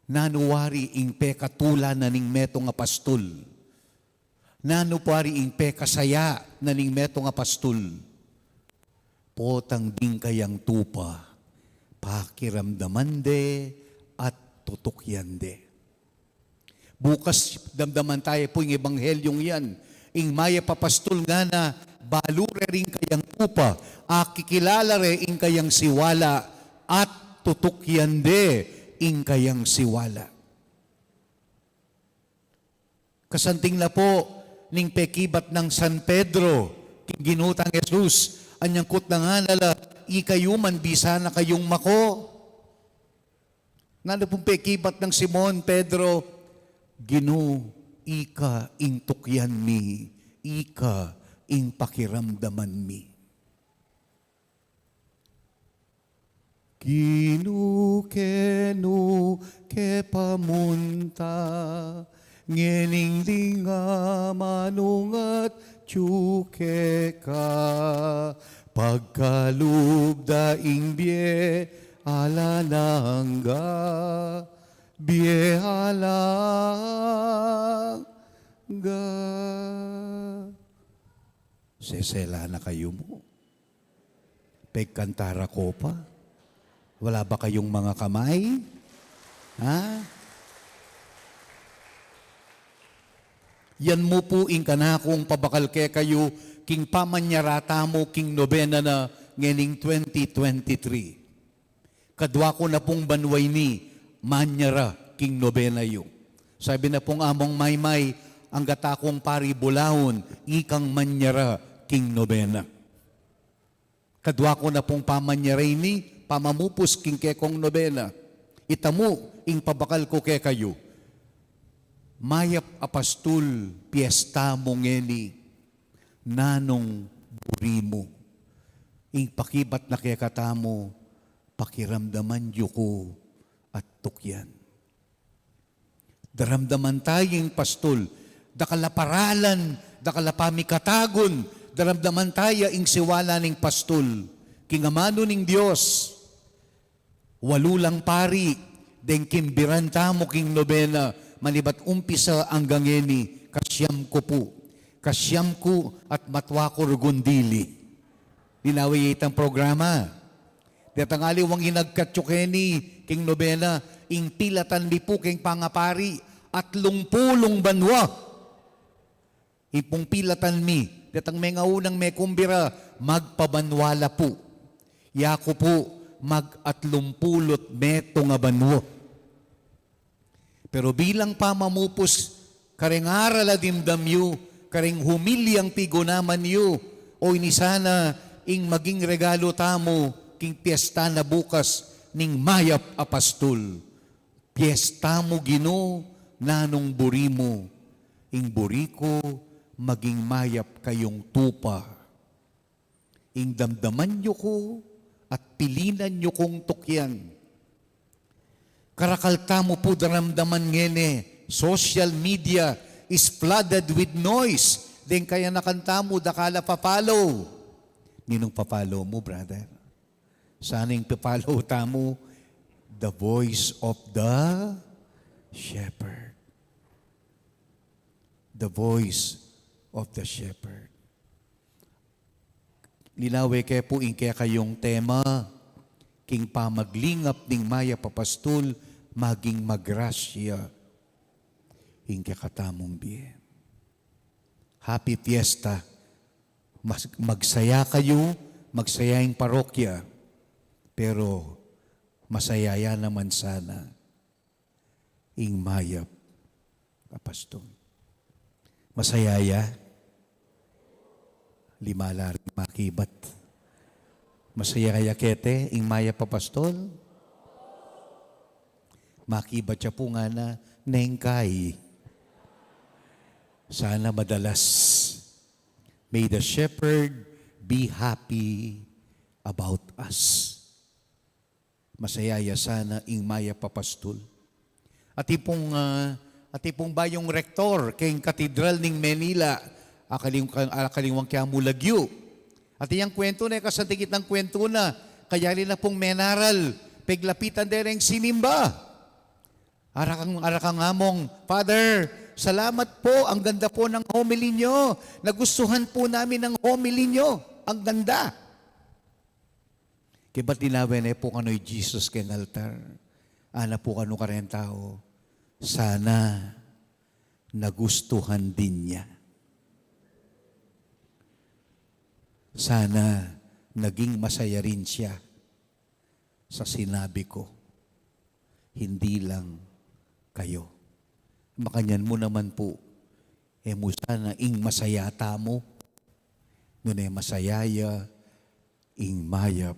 Nanuwari ing pekatula na ning meto nga pastol. Nanuwari ing pekasaya na ning meto nga pastol. Potang ding kayang tupa, pakiramdaman de at tutukyan de. Bukas damdaman tayo po yung ebanghelyong yan. Ing maya papastol nga na, balure rin kayang tupa, akikilala rin kayang siwala at tutukyande ing kayang siwala. Kasanting na po ning pekibat ng San Pedro, king ginutang Jesus, anyangkot na nga nala, ikayuman bisa na kayong mako. Nalo pong pekibat ng Simon Pedro, Gino, ika ing tukyan mi, ika ing pakiramdaman mi. Gino kenu ke pamunta, ngening linga manungat chuke ka, pagkalubda ing bie alanangga, bie alangga. Sesela na kayo mo. Pagkantara ko pa. Wala ba kayong mga kamay? Ha? Yan mo po ing kanakong pabakal ke kayo, king pamanyarata mo, king nobena na ngening 2023. Kadwa ko na pong banway ni, manyara, king nobena yung. Sabi na pong among maymay, ang gatakong pari bulahon, ikang manyara, king nobena. Kadwa ko na pong pamanyaray ni, pamamupos king kekong nobena. Itamo, ing pabakal ko ke kayo. Mayap apastul, piesta mo ngeni, nanong burimo. Ing pakibat na kaya katamo, pakiramdaman yuko at tukyan. Daramdaman tayong pastul, dakalaparalan, dakalapamikatagon, daramdaman tayo ing siwala ning pastul, kingamano ning Diyos, walulang pari, deng kimbiran tamo king nobena, malibat umpisa ang gangeni, kasyam ko po, kasyam ko at matwa ko rugundili. Dinawi itang programa. Datangali wang inagkatsukeni, king nobena, ing pilatan di po king pangapari, at lungpulong banwa. Ipong pilatan mi, datang may ngaunang may kumbira, magpabanwala po. Yako po, mag-atlumpulot meto nga banwo. Pero bilang pamamupos, karing aral adimdam yu, karing humilyang pigunaman yu, o inisana ing maging regalo tamo, king piyesta na bukas, ning mayap apastul. Piyesta mo Gino, nanong burimo, ing buriko, maging mayap kayong tupa. Ing damdaman nyo ko, at pilinan nyo kong tukyan. Karakalta mo po daramdaman ngene, social media is flooded with noise. Then kaya nakanta mo, dakala papalo. Ninong papalo mo, brother? Saning papalo tamo, the voice of the shepherd. The voice of the shepherd. Linawe kaya po ing kaya kayong tema, king pamaglingap ning maya papastul, maging magrasya, ing kaya katamong biye. Happy Fiesta. Magsaya kayo, magsaya yung parokya, pero masayaya naman sana ing mayap papastul. Masayaya, limala rin makibat. Masaya kaya kete, ing maya papastol. Makibat siya po nga na nengkay. Sana madalas. May the shepherd be happy about us. Masayaya sana ing maya papastol. At ipong bayong rektor kay katedral ning Manila, akaliwang kaya mulagyo. At iyang kwento na, kasantikit ng kwento na, kaya rin na pong menaral, peglapitan dereng sinimba. Arakang among, Father, salamat po, ang ganda po ng homily nyo. Nagustuhan po namin ng homily nyo. Ang ganda. Kaya ba't tinawin po kano'y Jesus ken altar? Ana po kano ka rin tao. Sana nagustuhan din niya. Sana naging masaya rin siya sa sinabi ko, hindi lang kayo. Makanyan mo naman po, mo sana ing masayata mo, nun masayaya, ing mayap,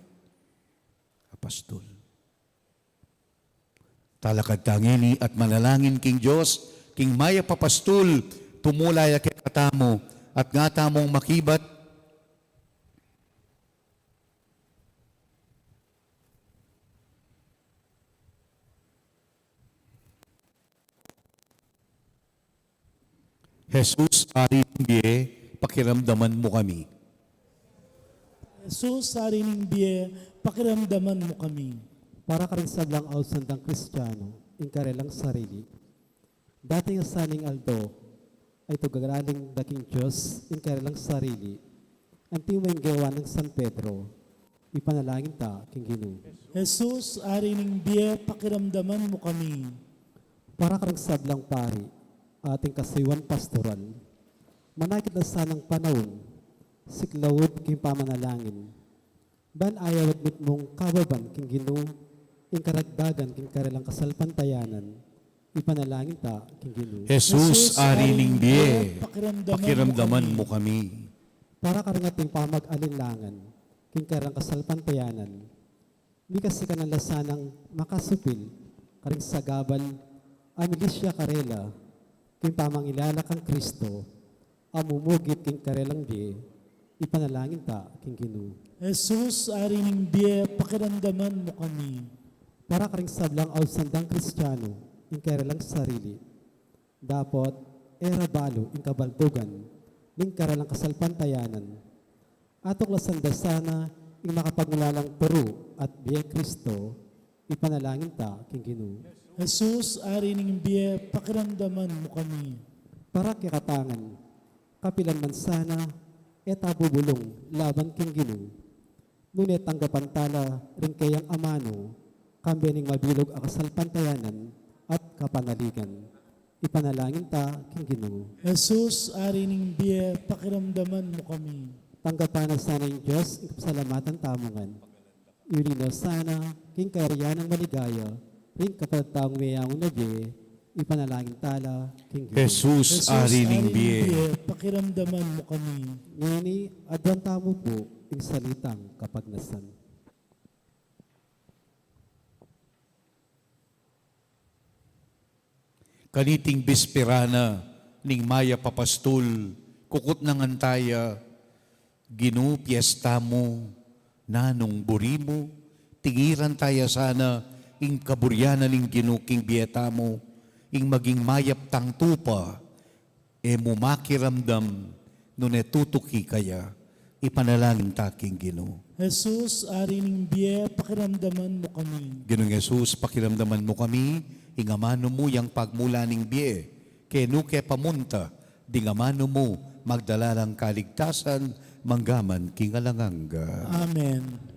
apastol. Talakad tangini at manalangin king Diyos, king mayap apastol, tumulay kay katamo, at nga tamong makibat, Jesus, ari ng biye, pakiramdaman mo kami. Jesus, sa rining biye, pakiramdaman mo kami. Para ka rin sablang ausandang Kristiyano, in karelang sarili. Dating asaning aldo, ay tugaraling daking Diyos, in karelang sarili. Ang tiwing gawa ng San Pedro, ipanalangin ta, king Ginoo. Jesus, ari ng biye, pakiramdaman mo kami. Para ka rin sablang pari, ating kasiwan pastoral. Manakit na sanang panahon, siklawod king pamanalangin. Ban ayawat mit mong kababan king Ginoo, ing karagdagan king karelang kasalpantayanan, ipanalangin ta king Ginoo. Jesus, ari ng biye, pakiramdaman pakiramdaman mo kami. Para ka rin ating pamag-alinlangan, king karelang kasalpantayanan, di kasi ka ng lasanang makasupil, karing sagabal, amilisya karela, king pamangilala kang Kristo, amumugit king karelang di, ipanalangin ta king Ginoo. Jesus, ari ng biye, pakiramdaman mo kami. Para ka rin sablang ausandang Kristiyano, ing karelang sarili. Dapat, era balo, ing kabaltugan, ing karelang kasalpantayanan. Atok lasanda sana, ing makapagmulalang turo at biye Kristo, ipanalangin ta king Ginoo. Jesus, ari ng biye, pakiramdaman mo kami. Para kikatangan, kapilan man sana, eta bubulong laban king Ginoo. Ngunit tanggapan tala rin kayang amano, kambening mabilog ang kasalpantayanan at kapanaligan. Ipanalangin ta king Ginoo. Jesus, ari ng biye, pakiramdaman mo kami. Tanggapan na sana yung Diyos, salamatan tamungan. Iulinaw sana, king kairyan ng maligaya, ring kapag taong mayamong na biye, ipanalangin tala king Ginoo. Jesus, ari ng biye, pakiramdaman mo kami. Ngayoni, adwan tamo po, ing salitang kapagnasan. kaniting bispirana, ning maya papastol, kukot ng antaya, Ginu piyesta mo, nanong burimo, tingiran tayo sana, ing kaburyanan ning ginuking biyeta mo, ing maging mayap tang tupa, mumakiramdam, nun tutuki kaya, ipanalangin taking Ginu. Jesus, ari ning biye, pakiramdaman mo kami. Ginong Jesus, pakiramdaman mo kami, ingamano mo yang pagmula ning biye, kenu ke pamunta, dingamano mo, magdalalang kaligtasan, manggaman kingalanganga. Amen.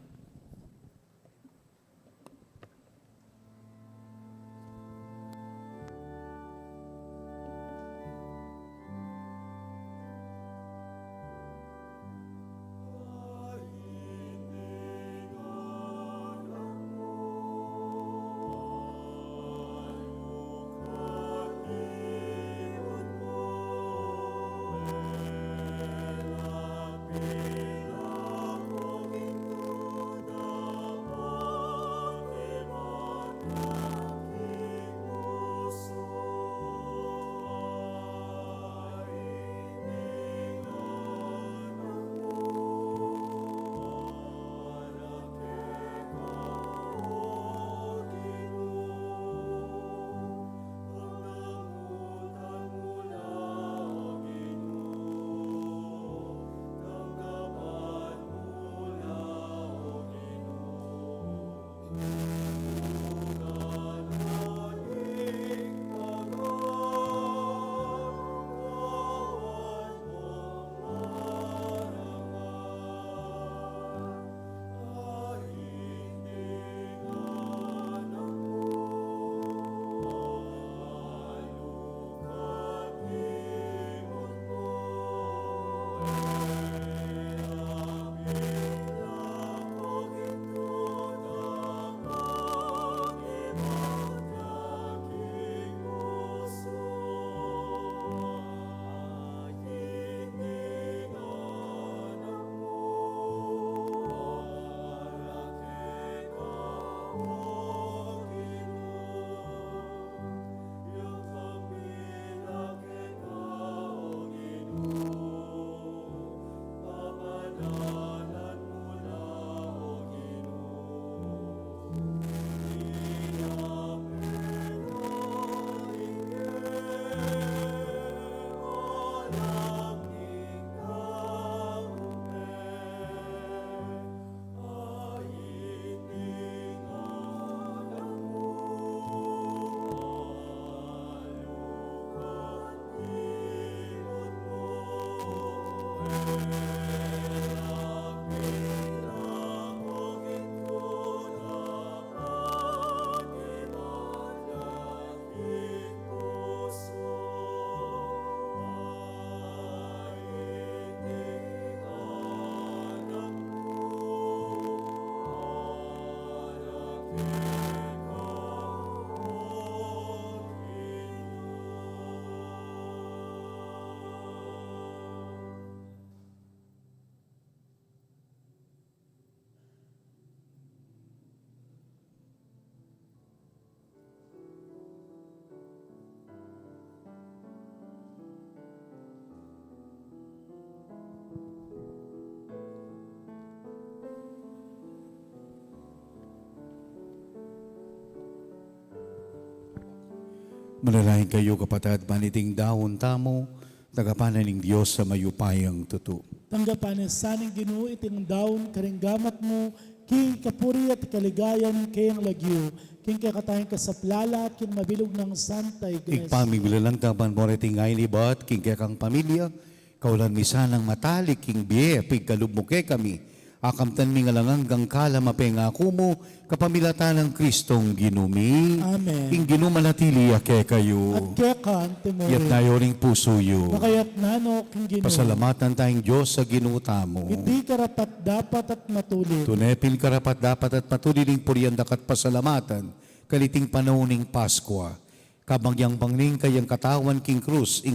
Manalangin kayo kapatid, maniting dahon tamo, tagapanan ng Diyos sa mayupayang tuto. Tanggapan saning Ginoo iting daon karinggamat mo, king kapuri at kaligayan kayang lagyo, king kakatayin kasaplala at king mabilog ng santay Iglesia. Igpamiglalang taban mo reting ngayon ibat, king kekang pamilya, kaulan misanang matalik, king biye, pigkalubmuke kami, akamtan mi nga lang hanggang kala mapengako mo, kapamilatan ng Kristong ginumi. Amen. King ginumanatili ake At kayo, kekan timori, yat nayo ring puso yo. nakayat nano king Ginoo. Pasalamatan tayong Diyos sa ginuta mo. Iti karapat dapat at matulit. Tunepil karapat dapat at patuliling puriyandak at pasalamatan, kaliting panahon Paskwa. Kabangyang bangning kayang katawan king krus,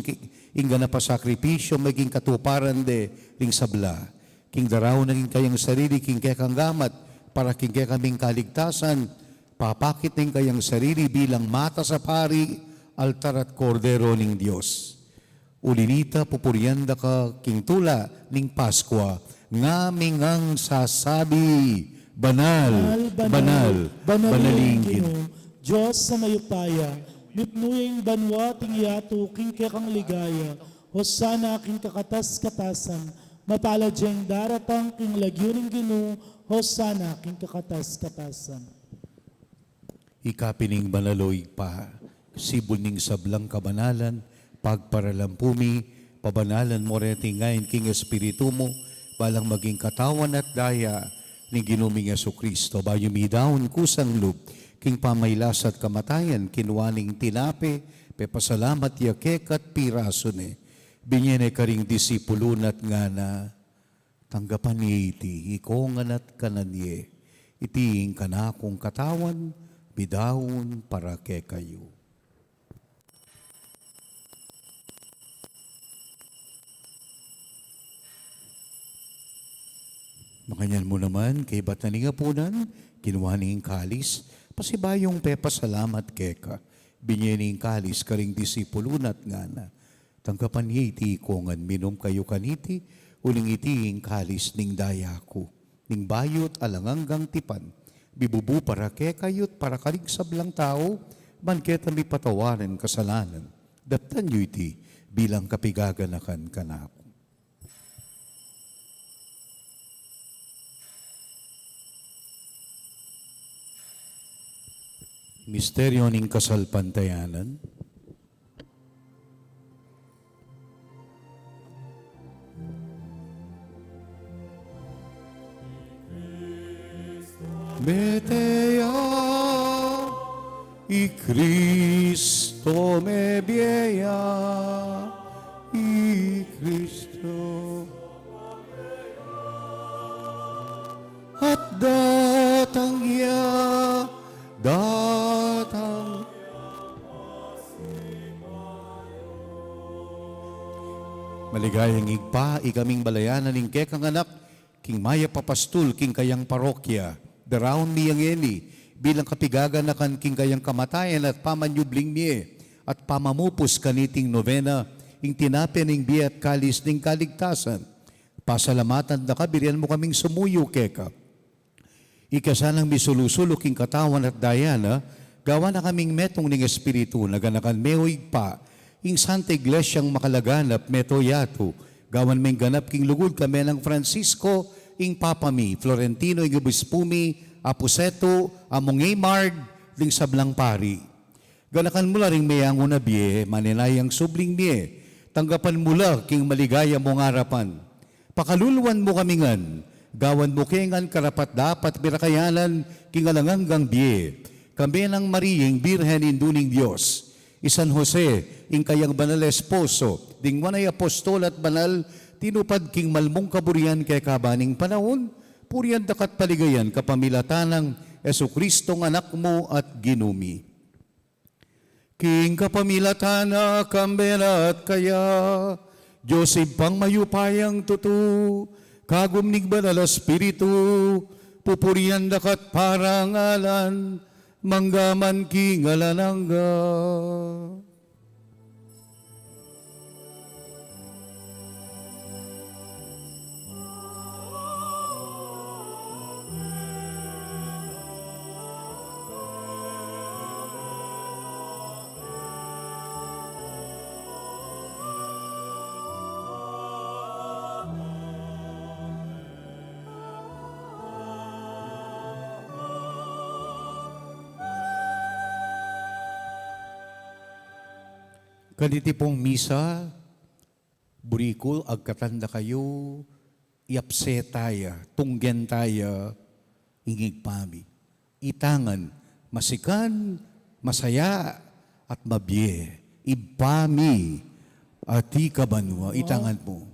ingga na pasakripisyo, maging katuparan de, ring sabla. King daraw naging kayang sarili, king kekang gamat, para king kaming kaligtasan, papakit ng kayang sarili bilang mata sa pari, altar at kordero ng Diyos. Ulinita pupuryanda ka king tula ning Paskwa, ngaming ang sasabi, banal, banal, banaling Ginoo. Diyos sa mayupaya, nipnuyeng banwa ting yato king kekang ligaya, hosana king kakatas-katasan, mapaladyeng daratang king lagyo ng Ginoo, hosana king kakatas-katasan. Ikapining banaloy pa, sibol ning sablang kabanalan, pagparalampumi, pabanalan mo reting ngayon king Espiritu mo, balang maging katawan at daya ni Ginuming Jesucristo, bayo midawon kusang loob, king pamaylas at kamatayan, kinuwaning tinape, pepasalamat yakek at piraso ne, binyene karing disipulunat nga na, tanggapan ni iti, ikongan at kananye, itiing kanakong katawan, bidawon para ke kayo. Makanyan mo naman, kay bataning apunan, kinuhaning kalis, pasibayong pepasalamat keka, binyening kalis karing disipulunat nga na, tanggapan niya iti ikongan, minom kayo kaniti, uling itiing kalis ning dayako, ning bayot alanganggang tipan, bibubu para ke kayot para kaligsab lang tao, banketa mi patawaran kasalanan, daptan yu iti bilang kapigaganakan kanako. Misteryo ning kasalpantayanan. Metea y Cristo me vieja y Cristo at datang ya datang maligayang igpa ikaming balayanan ning kekang anak king maya papastul king kayang parokya daraon miyang eni, bilang kapigaganakan king kayang kamatayan at pamanyubling miye, at pamamupos kaniting novena, ing tinapen ning biya at kalis ning kaligtasan. Pasalamatan na kabirian mo kaming sumuyo keka. Ikasanang misulusulo king katawan at dayana, gawa na kaming metong ning espiritu, naganakan mehoig pa, ing Santa Iglesyang makalaganap meto yato, gawan meng ganap king lugod kami ng Francisco, ing papami, Florentino, ing Obispumi, Aposeto, among Mard, ling sablang pari. Ganakan mula ring mayang una biye, maninayang subling biye, tanggapan mula king maligaya mong harapan. Pakaluluan mo kami ngan, gawan mo kengan karapat dapat birakayanan kingalanganggang biye. Kami ng Mariing Birhen induning Diyos. Isan Jose, ing kayang banal esposo, ding wanay apostol at banal, tinupad king malmong kaburian kay kabaning panahon, purian dakat paligayan kapamilatanang Esukristo ng anak mo at ginumi. King kapamilatana kambena at kaya, Joseph pang mayupayang tutu, kagumnig banal espiritu, pupurian dakat parangalan, manggaman kingalanangga. Kaniti pong misa, burikol, agkatanda kayo, iapse taya, tunggen taya, ingig pami. Itangan, masikan, masaya, at mabye. Ibpami, ati kabanwa, itangan mo.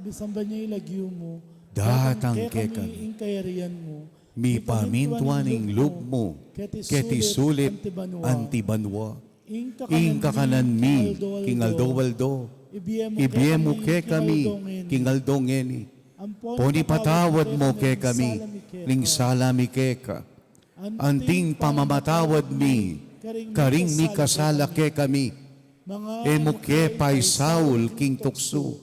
Bisan ba niya ilagyo mo? Datang kaya kekan. kami ingkayarian mo. Mi pamintuan ing loob mo, keti sulit, antibanwa. Ing kakanan mi, king aldo-waldo. Ibiyemo ke kami, king aldongeni. Poni patawad mo ke kami, ning salami ke ka. Anting pamamatawad mi, karing mi kasala ke kami. Emo ke pay Saul, king tukso.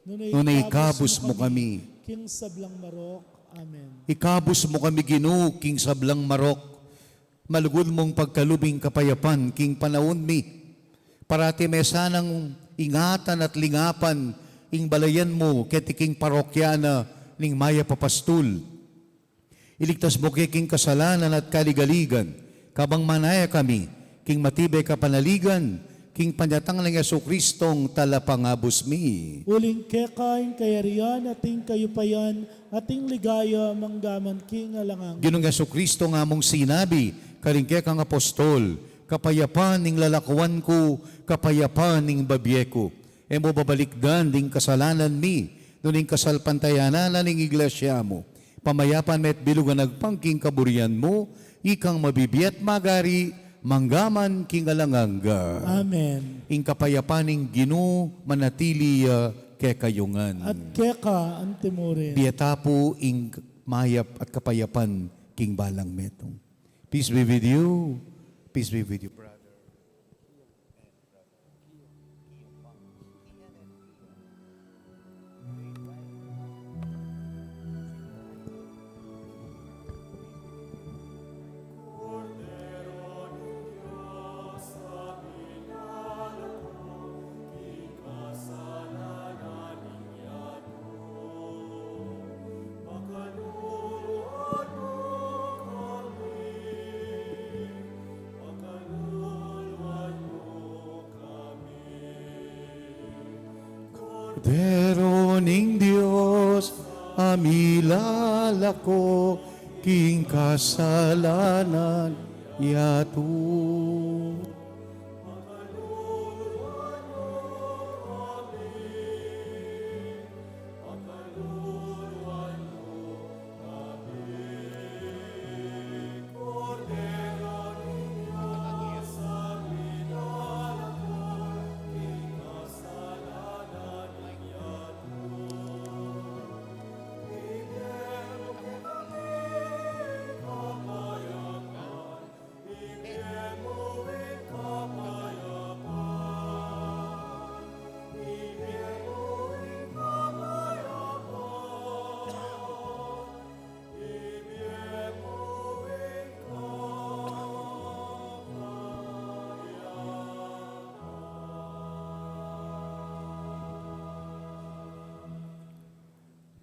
Nunay ikabos mo kami. King Sablang Marok. Amen. Ikabos mo kami Ginoo, king sablang marok. Malugod mong pagkalubing kapayapan, king panahon mi. Parati may sanang ingatan at lingapan, ing balayan mo, ketiking parokyana, ning maya papastul. Iligtas mo king kasalanan at kaligaligan, kabang manaya kami, king matibay kapanaligan, king panyatang ng Yesu-Kristong talapangabos mi. Uling kekain kayarian ating kayupayan ating ligaya manggaman king alangang. Ginong Yesu-Kristo nga mong sinabi, karingke kang apostol, kapayapan ning lalakuan ko, kapayapan ning babye ko. E mo babalikdan ding kasalanan mi, nuning kasalpantayanan ning iglesia mo. Pamayapan met bilugan nagpangking kaburian mo, ikang mabibiyat magari, manggaman king alangangga. Amen. Ing kapayapaning Ginoo manatili kay kayungan. At keka ang timurin. Biyatapo ing mayap at kapayapan king balang metong. Peace be with you. Peace be with you, brother. Pero ning Diyos, amilala ko, king kasalanan yato.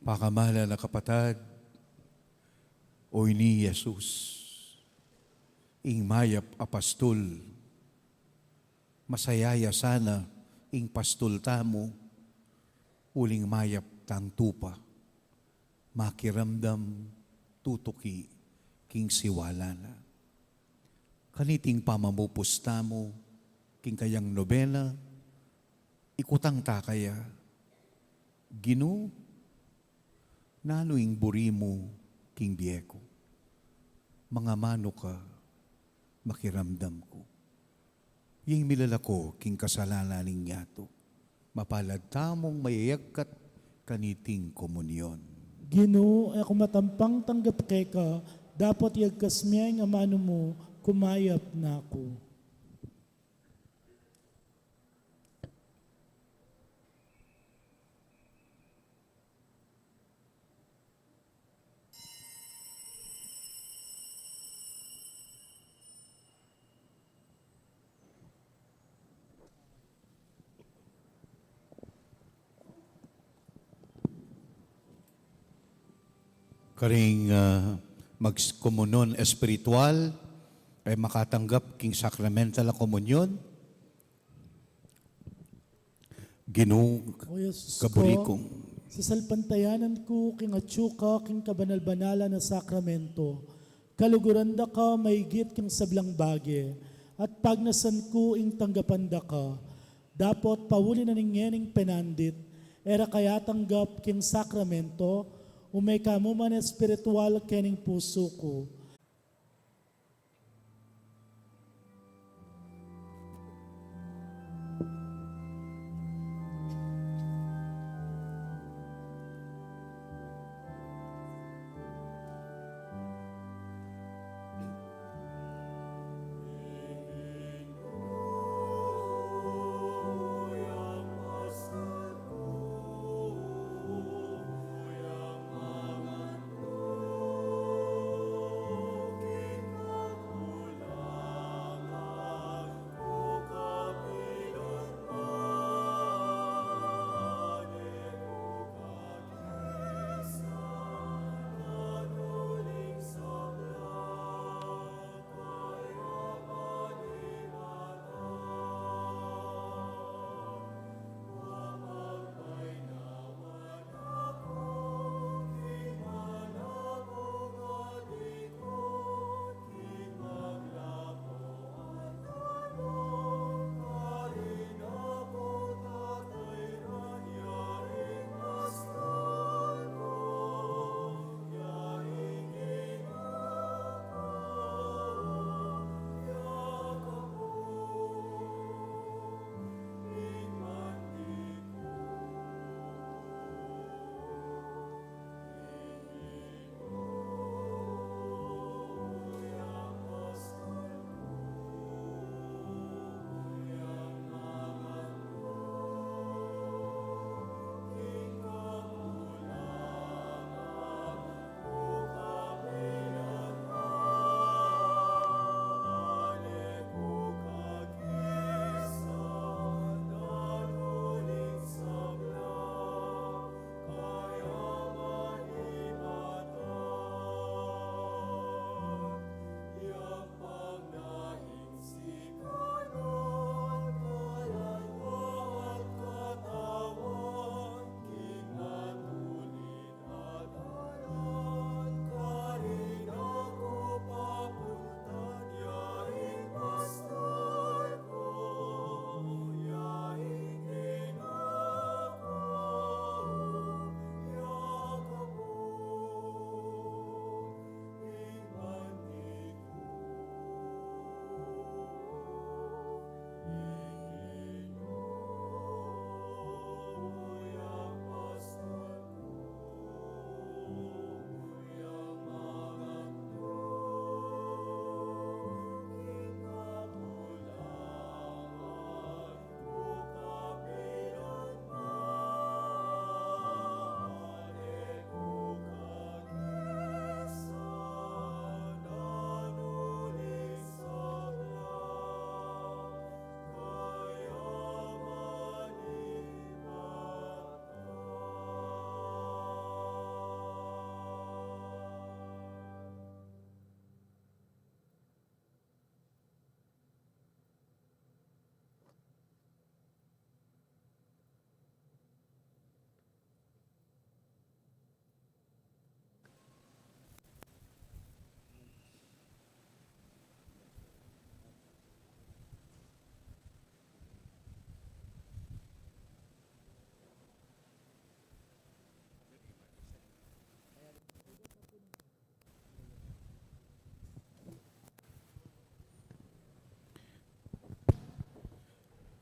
Pakamala na kapatad, o ni Jesus, ing mayap apastol, masayaya sana ing pastol tamo, uling mayap katang tupa, makiramdam tutuki king siwala na. Kaniting pamamupusta mo, king kayang nobena, ikutang takaya, Gino, naluing buri mo, king biyeko. Mga mano ka, makiramdam ko. Yung milalako, king kasalalaning yato, mapalad tamong mayayagkat kaniting komunyon. Ginoo, ako matampang tanggap kay ka, dapat yagkas miya nga mano mo, kumayap na ako. Karing magkomunyon espiritual ay makatanggap king sacramental na komunyon. Ginoo, O Jesus kaburi ko, kong sa salpantayanan ko, king atsuka, king kabanal-banala na sakramento, kaluguran da ka, maigit king sablang bagi, at pagnasan ko, ing tanggapan da ka, dapat pawuli na ningening penandit, era kaya tanggap king sakramento, umay kamo man espiritual kening puso ko,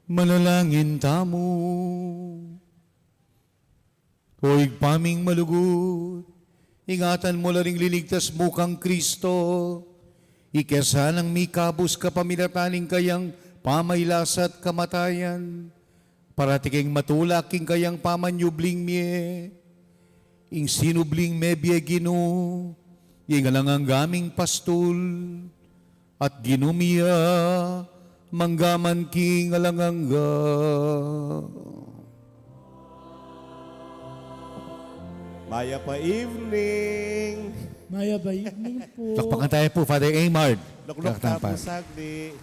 Manalangin tamo. Huwag paming malugod, ingatan mo laring liligtas mo kang Kristo. Ikesanang mikabos ka pamilataning kayang pamaylasat kamatayan. Paratiking matulaking kayang pamanyubling mie. Ing sinubling me biye Gino, ing alangang gaming pastol. At ginumiya, manggaman king alangangga. Maya pa evening. Maya ba evening po? Lakpakan tayo po, Father Aymard. Luklok na po Laktapan. sagli.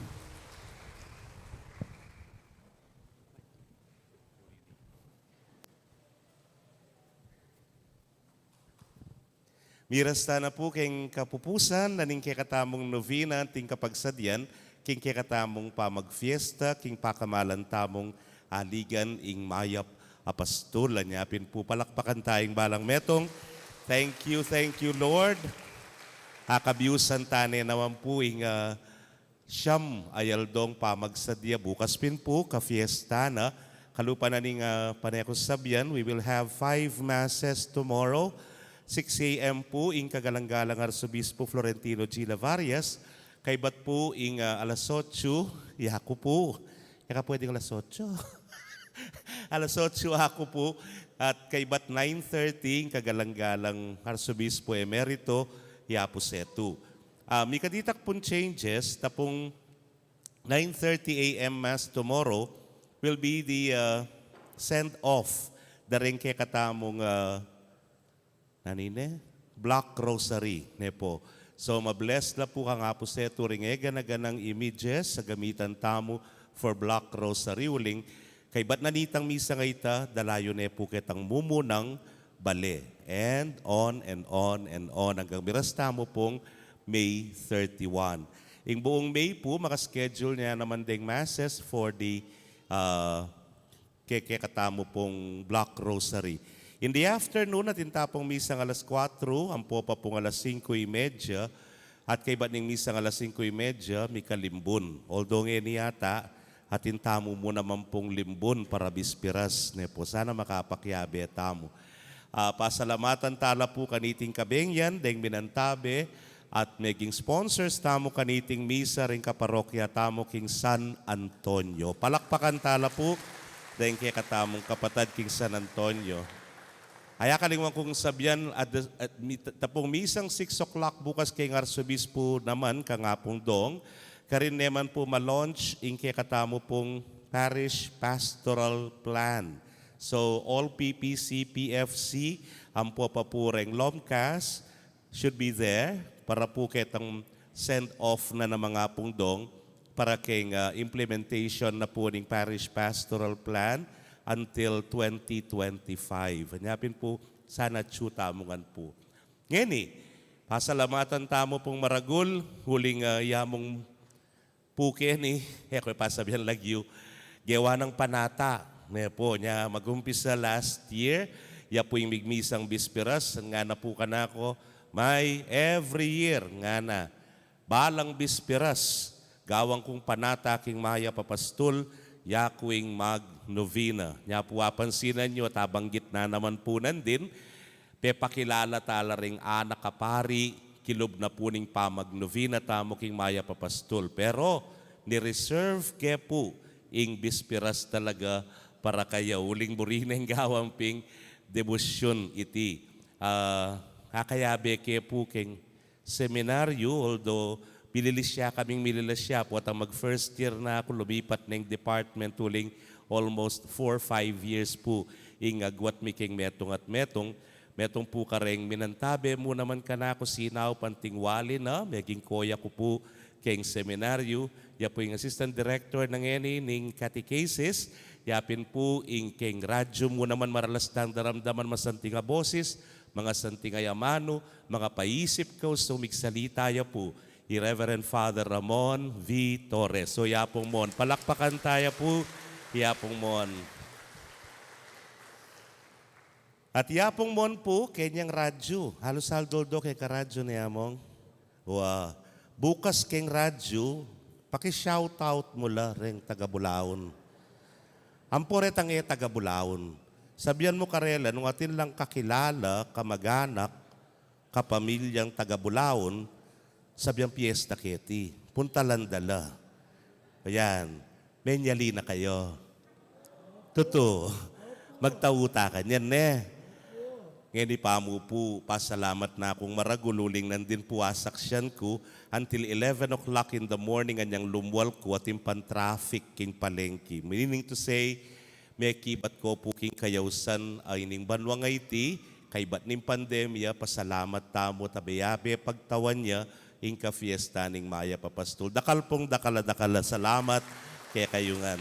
Mirasta na po king kapupusan, naning katamong novena, ting kapagsadyan, king katamong pamagfiesta, king pakamalan tamong aligan, ing mayap apastol. Anyapin po palakpakan tayong balang metong. Thank you Lord. Akabiusan tane naman po ing siyam ayaldong pamagsadya. Bukas pin po, ka-fiesta na. Kalupa na ning panayakos sabyan, we will have 5 masses tomorrow. 6 a.m. po ing kagalang-galang Arsobispo Florentino G. Lavarias. Kaybat po ing alas 8, ihako po. Yaka pwedeng alas 8. alas 8 ako po. At kaybat 9:30 ing kagalang-galang Arsobispo Emerito, Yapo Setu. May kaditak pong changes, tapong 9:30 a.m. Mass tomorrow will be the send-off. Daring kay katamong Black Rosary. Po. So mabless na po kang Apo Setu ring ganang images sa gamitan tamo for Black Rosary. Uling kay ba't nanitang misa nga ita, dalayo po kitang mumunang bale. And on and on and on. Hanggang miras tamo pong May 31. Ing buong May po, makaschedule niya naman ding masses for the katamo pong Black Rosary. In the afternoon, natin tapong misang alas 4, ang popa pong alas 5:30, at kay baning misang alas 5:30, may kalimbun. Although ngayon yata, atin tamo mo naman pong limbun para bispiras. Po. Sana makapakyabe tamo. Pasalamatan tala po kaniting kabengyan, deng minantabe, at meging sponsors tamo kaniting misa ring kaparokya tamo king San Antonio. Palakpakan tala po, deng kay katamong kapatad king San Antonio. Aya kalingwan kong sabyan at tapong misang 6 o'clock bukas kay Arsobispo naman kangapong dong. Karin naman po ma-launch in kay katamo pong Parish Pastoral Plan. So all PPC, PFC, ang po papureng LOMCAS should be there para po kitang send off na ng mga pong dong para kay implementation na po ng Parish Pastoral Plan until 2025. Hanyapin po, sana tamungan po. Ngayon pasalamatan tamo pong maragul, huling yamong puke ni, ko pasabihan lagyo, gawa ng panata. Po, niya mag-umpisa last year, ya po yung migmisang bisperas, nga na po ka na ako, may every year nga na, balang bisperas, gawang kong panata king maya papastol, yakuing mag-novena. Nya po apansinan nyo at abanggit na naman po nandin, pepakilala tala ring anak kapari, kilob na po ning pamag-novena tamo king maya papastol. Pero ni-reserve ke po ing bispiras talaga para kaya uling burineng gawang ping debosyon iti. Kakayabe ke po king seminaryo, although mililisya kaming mililisya po at ang mag-first year na ako lumipat ng department tuling almost 4-5 years po ing agwat mi king metong at metong po kareng minantabe mo naman ka na ako sinaw pantingwali na meging koya ko po king seminaryo ya po yung assistant director ng eni ning catechesis yapin po ing king radyo mo naman maralastang daramdaman masanting nga boses mga santing ayamano mga paisip ko sumigsalita ya po Reverend Father Ramon V. Torres. So, yapong mon. Palakpakan tayo po, yapong mon. At yapong mon po, kenyang radyo. Halos saldoldo kay karadyo ni among. Wow. Bukas keng radyo, paki-shoutout mo la ring taga-Bulaon. Amporetang taga Bulaon. Sabihan mo karela, nung atin lang kakilala, kamag-anak, kapamilyang taga Bulaon, sabihan piyesta keti. Punta landala. Ayan, menyali na kayo. Totoo. Magtauta ka niyan, Ngayon ipamupu, pasalamat na akong maragululing nandin puwasak siyan ko until 11 o'clock in the morning anyang lumwal ko at impan traffic king palengke. Meaning to say, may kibat ko po king kayawsan ay ning banwang iti, kay bat ning pandemya, pasalamat tamo tabayabe pagtawan niya, inka fiesta ning Maya Papastol. Dakal pong dakala, salamat kaya kayungan.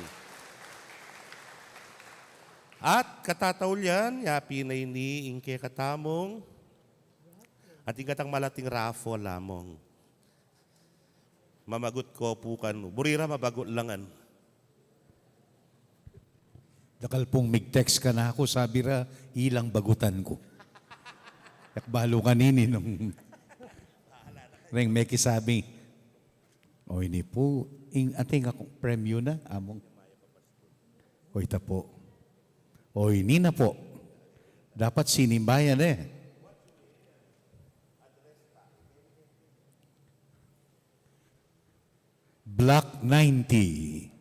At katataw yan, yapi na ini ingke katamong, at ingatang malating rafo lamong. Mamagot ko po kan, burira mabagot langan. Dakal pong mig-text ka na ako, sabi ra, ilang bagutan ko. At balo kanini nung ring may kisabi, o ini po, ating akong premyo na, among. O ita po. O ini na po. Dapat sinimbayan Block 90.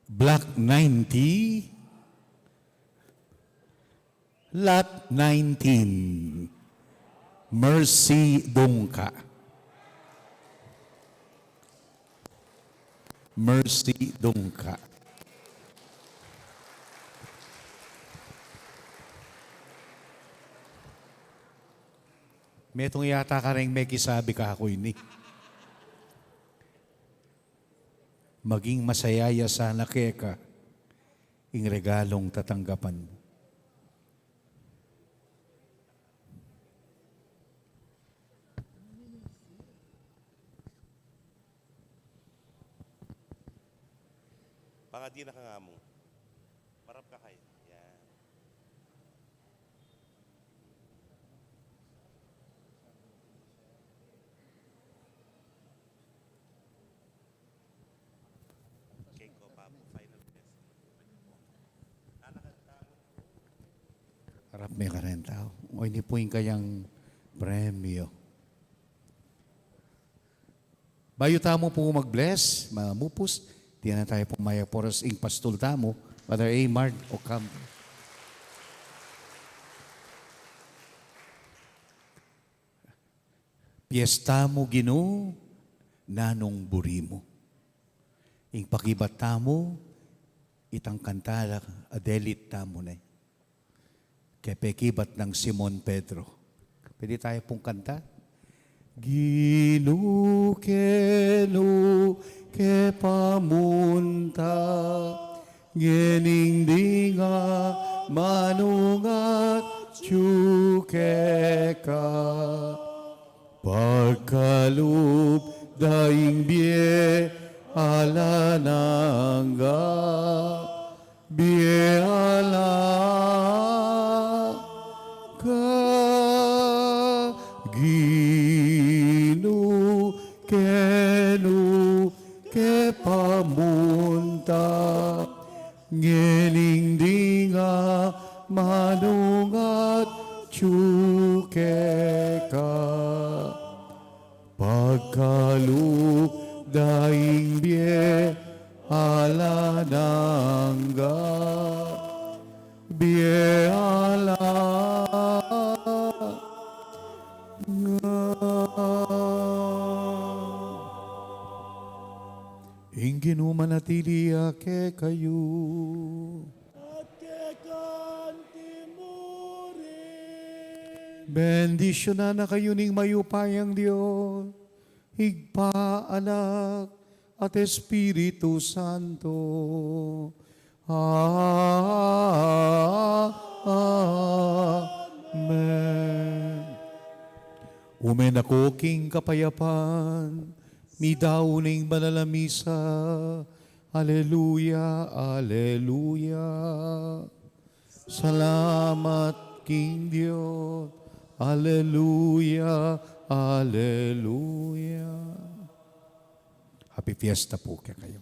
Block 90. Lot 19. Mercy Dungka. Mercy Dungka. Metong yata ka rin may kisabi ka ako ini. Maging masayaya sana keka ing regalong tatanggapan mo. Pangadi na ka nga mo. Parap ka kayo. Yan. Okay ko pa po. Final test. Harap may karenta. O hindi po yung kayang premyo. Bayo tamo po mag-bless, mamupus. Tiyan na tayo po maya poros ing pastol tamo. Father Amard o Campo. Piesta mo Ginoo, nanong buri mo. Ing pakibat tamo, itang kantala, adelit tamo na. Kaya pekibat ng Simon Pedro. Pwede tayo pong kanta? Ginoo kenu ke pamunta geningdinga manungat chukeka pagkalub daing bie alananga bie ala ka Ginu kenu ke pamunta ngeningdinga manungat chukeka pagkaluk daing bie alananga bie ala Ingin manatili ake kayo. Bendisyonan na kayo ning mayupayang Diyos, higpa, anak, at Espiritu Santo. Amen. Umen ako king kapayapan, midauning banalamisa. Aleluya, aleluya. Salamat King Diyos. Aleluya, aleluya. Happy Fiesta po kaya kayo.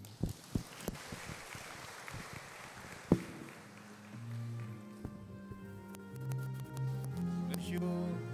Bless you.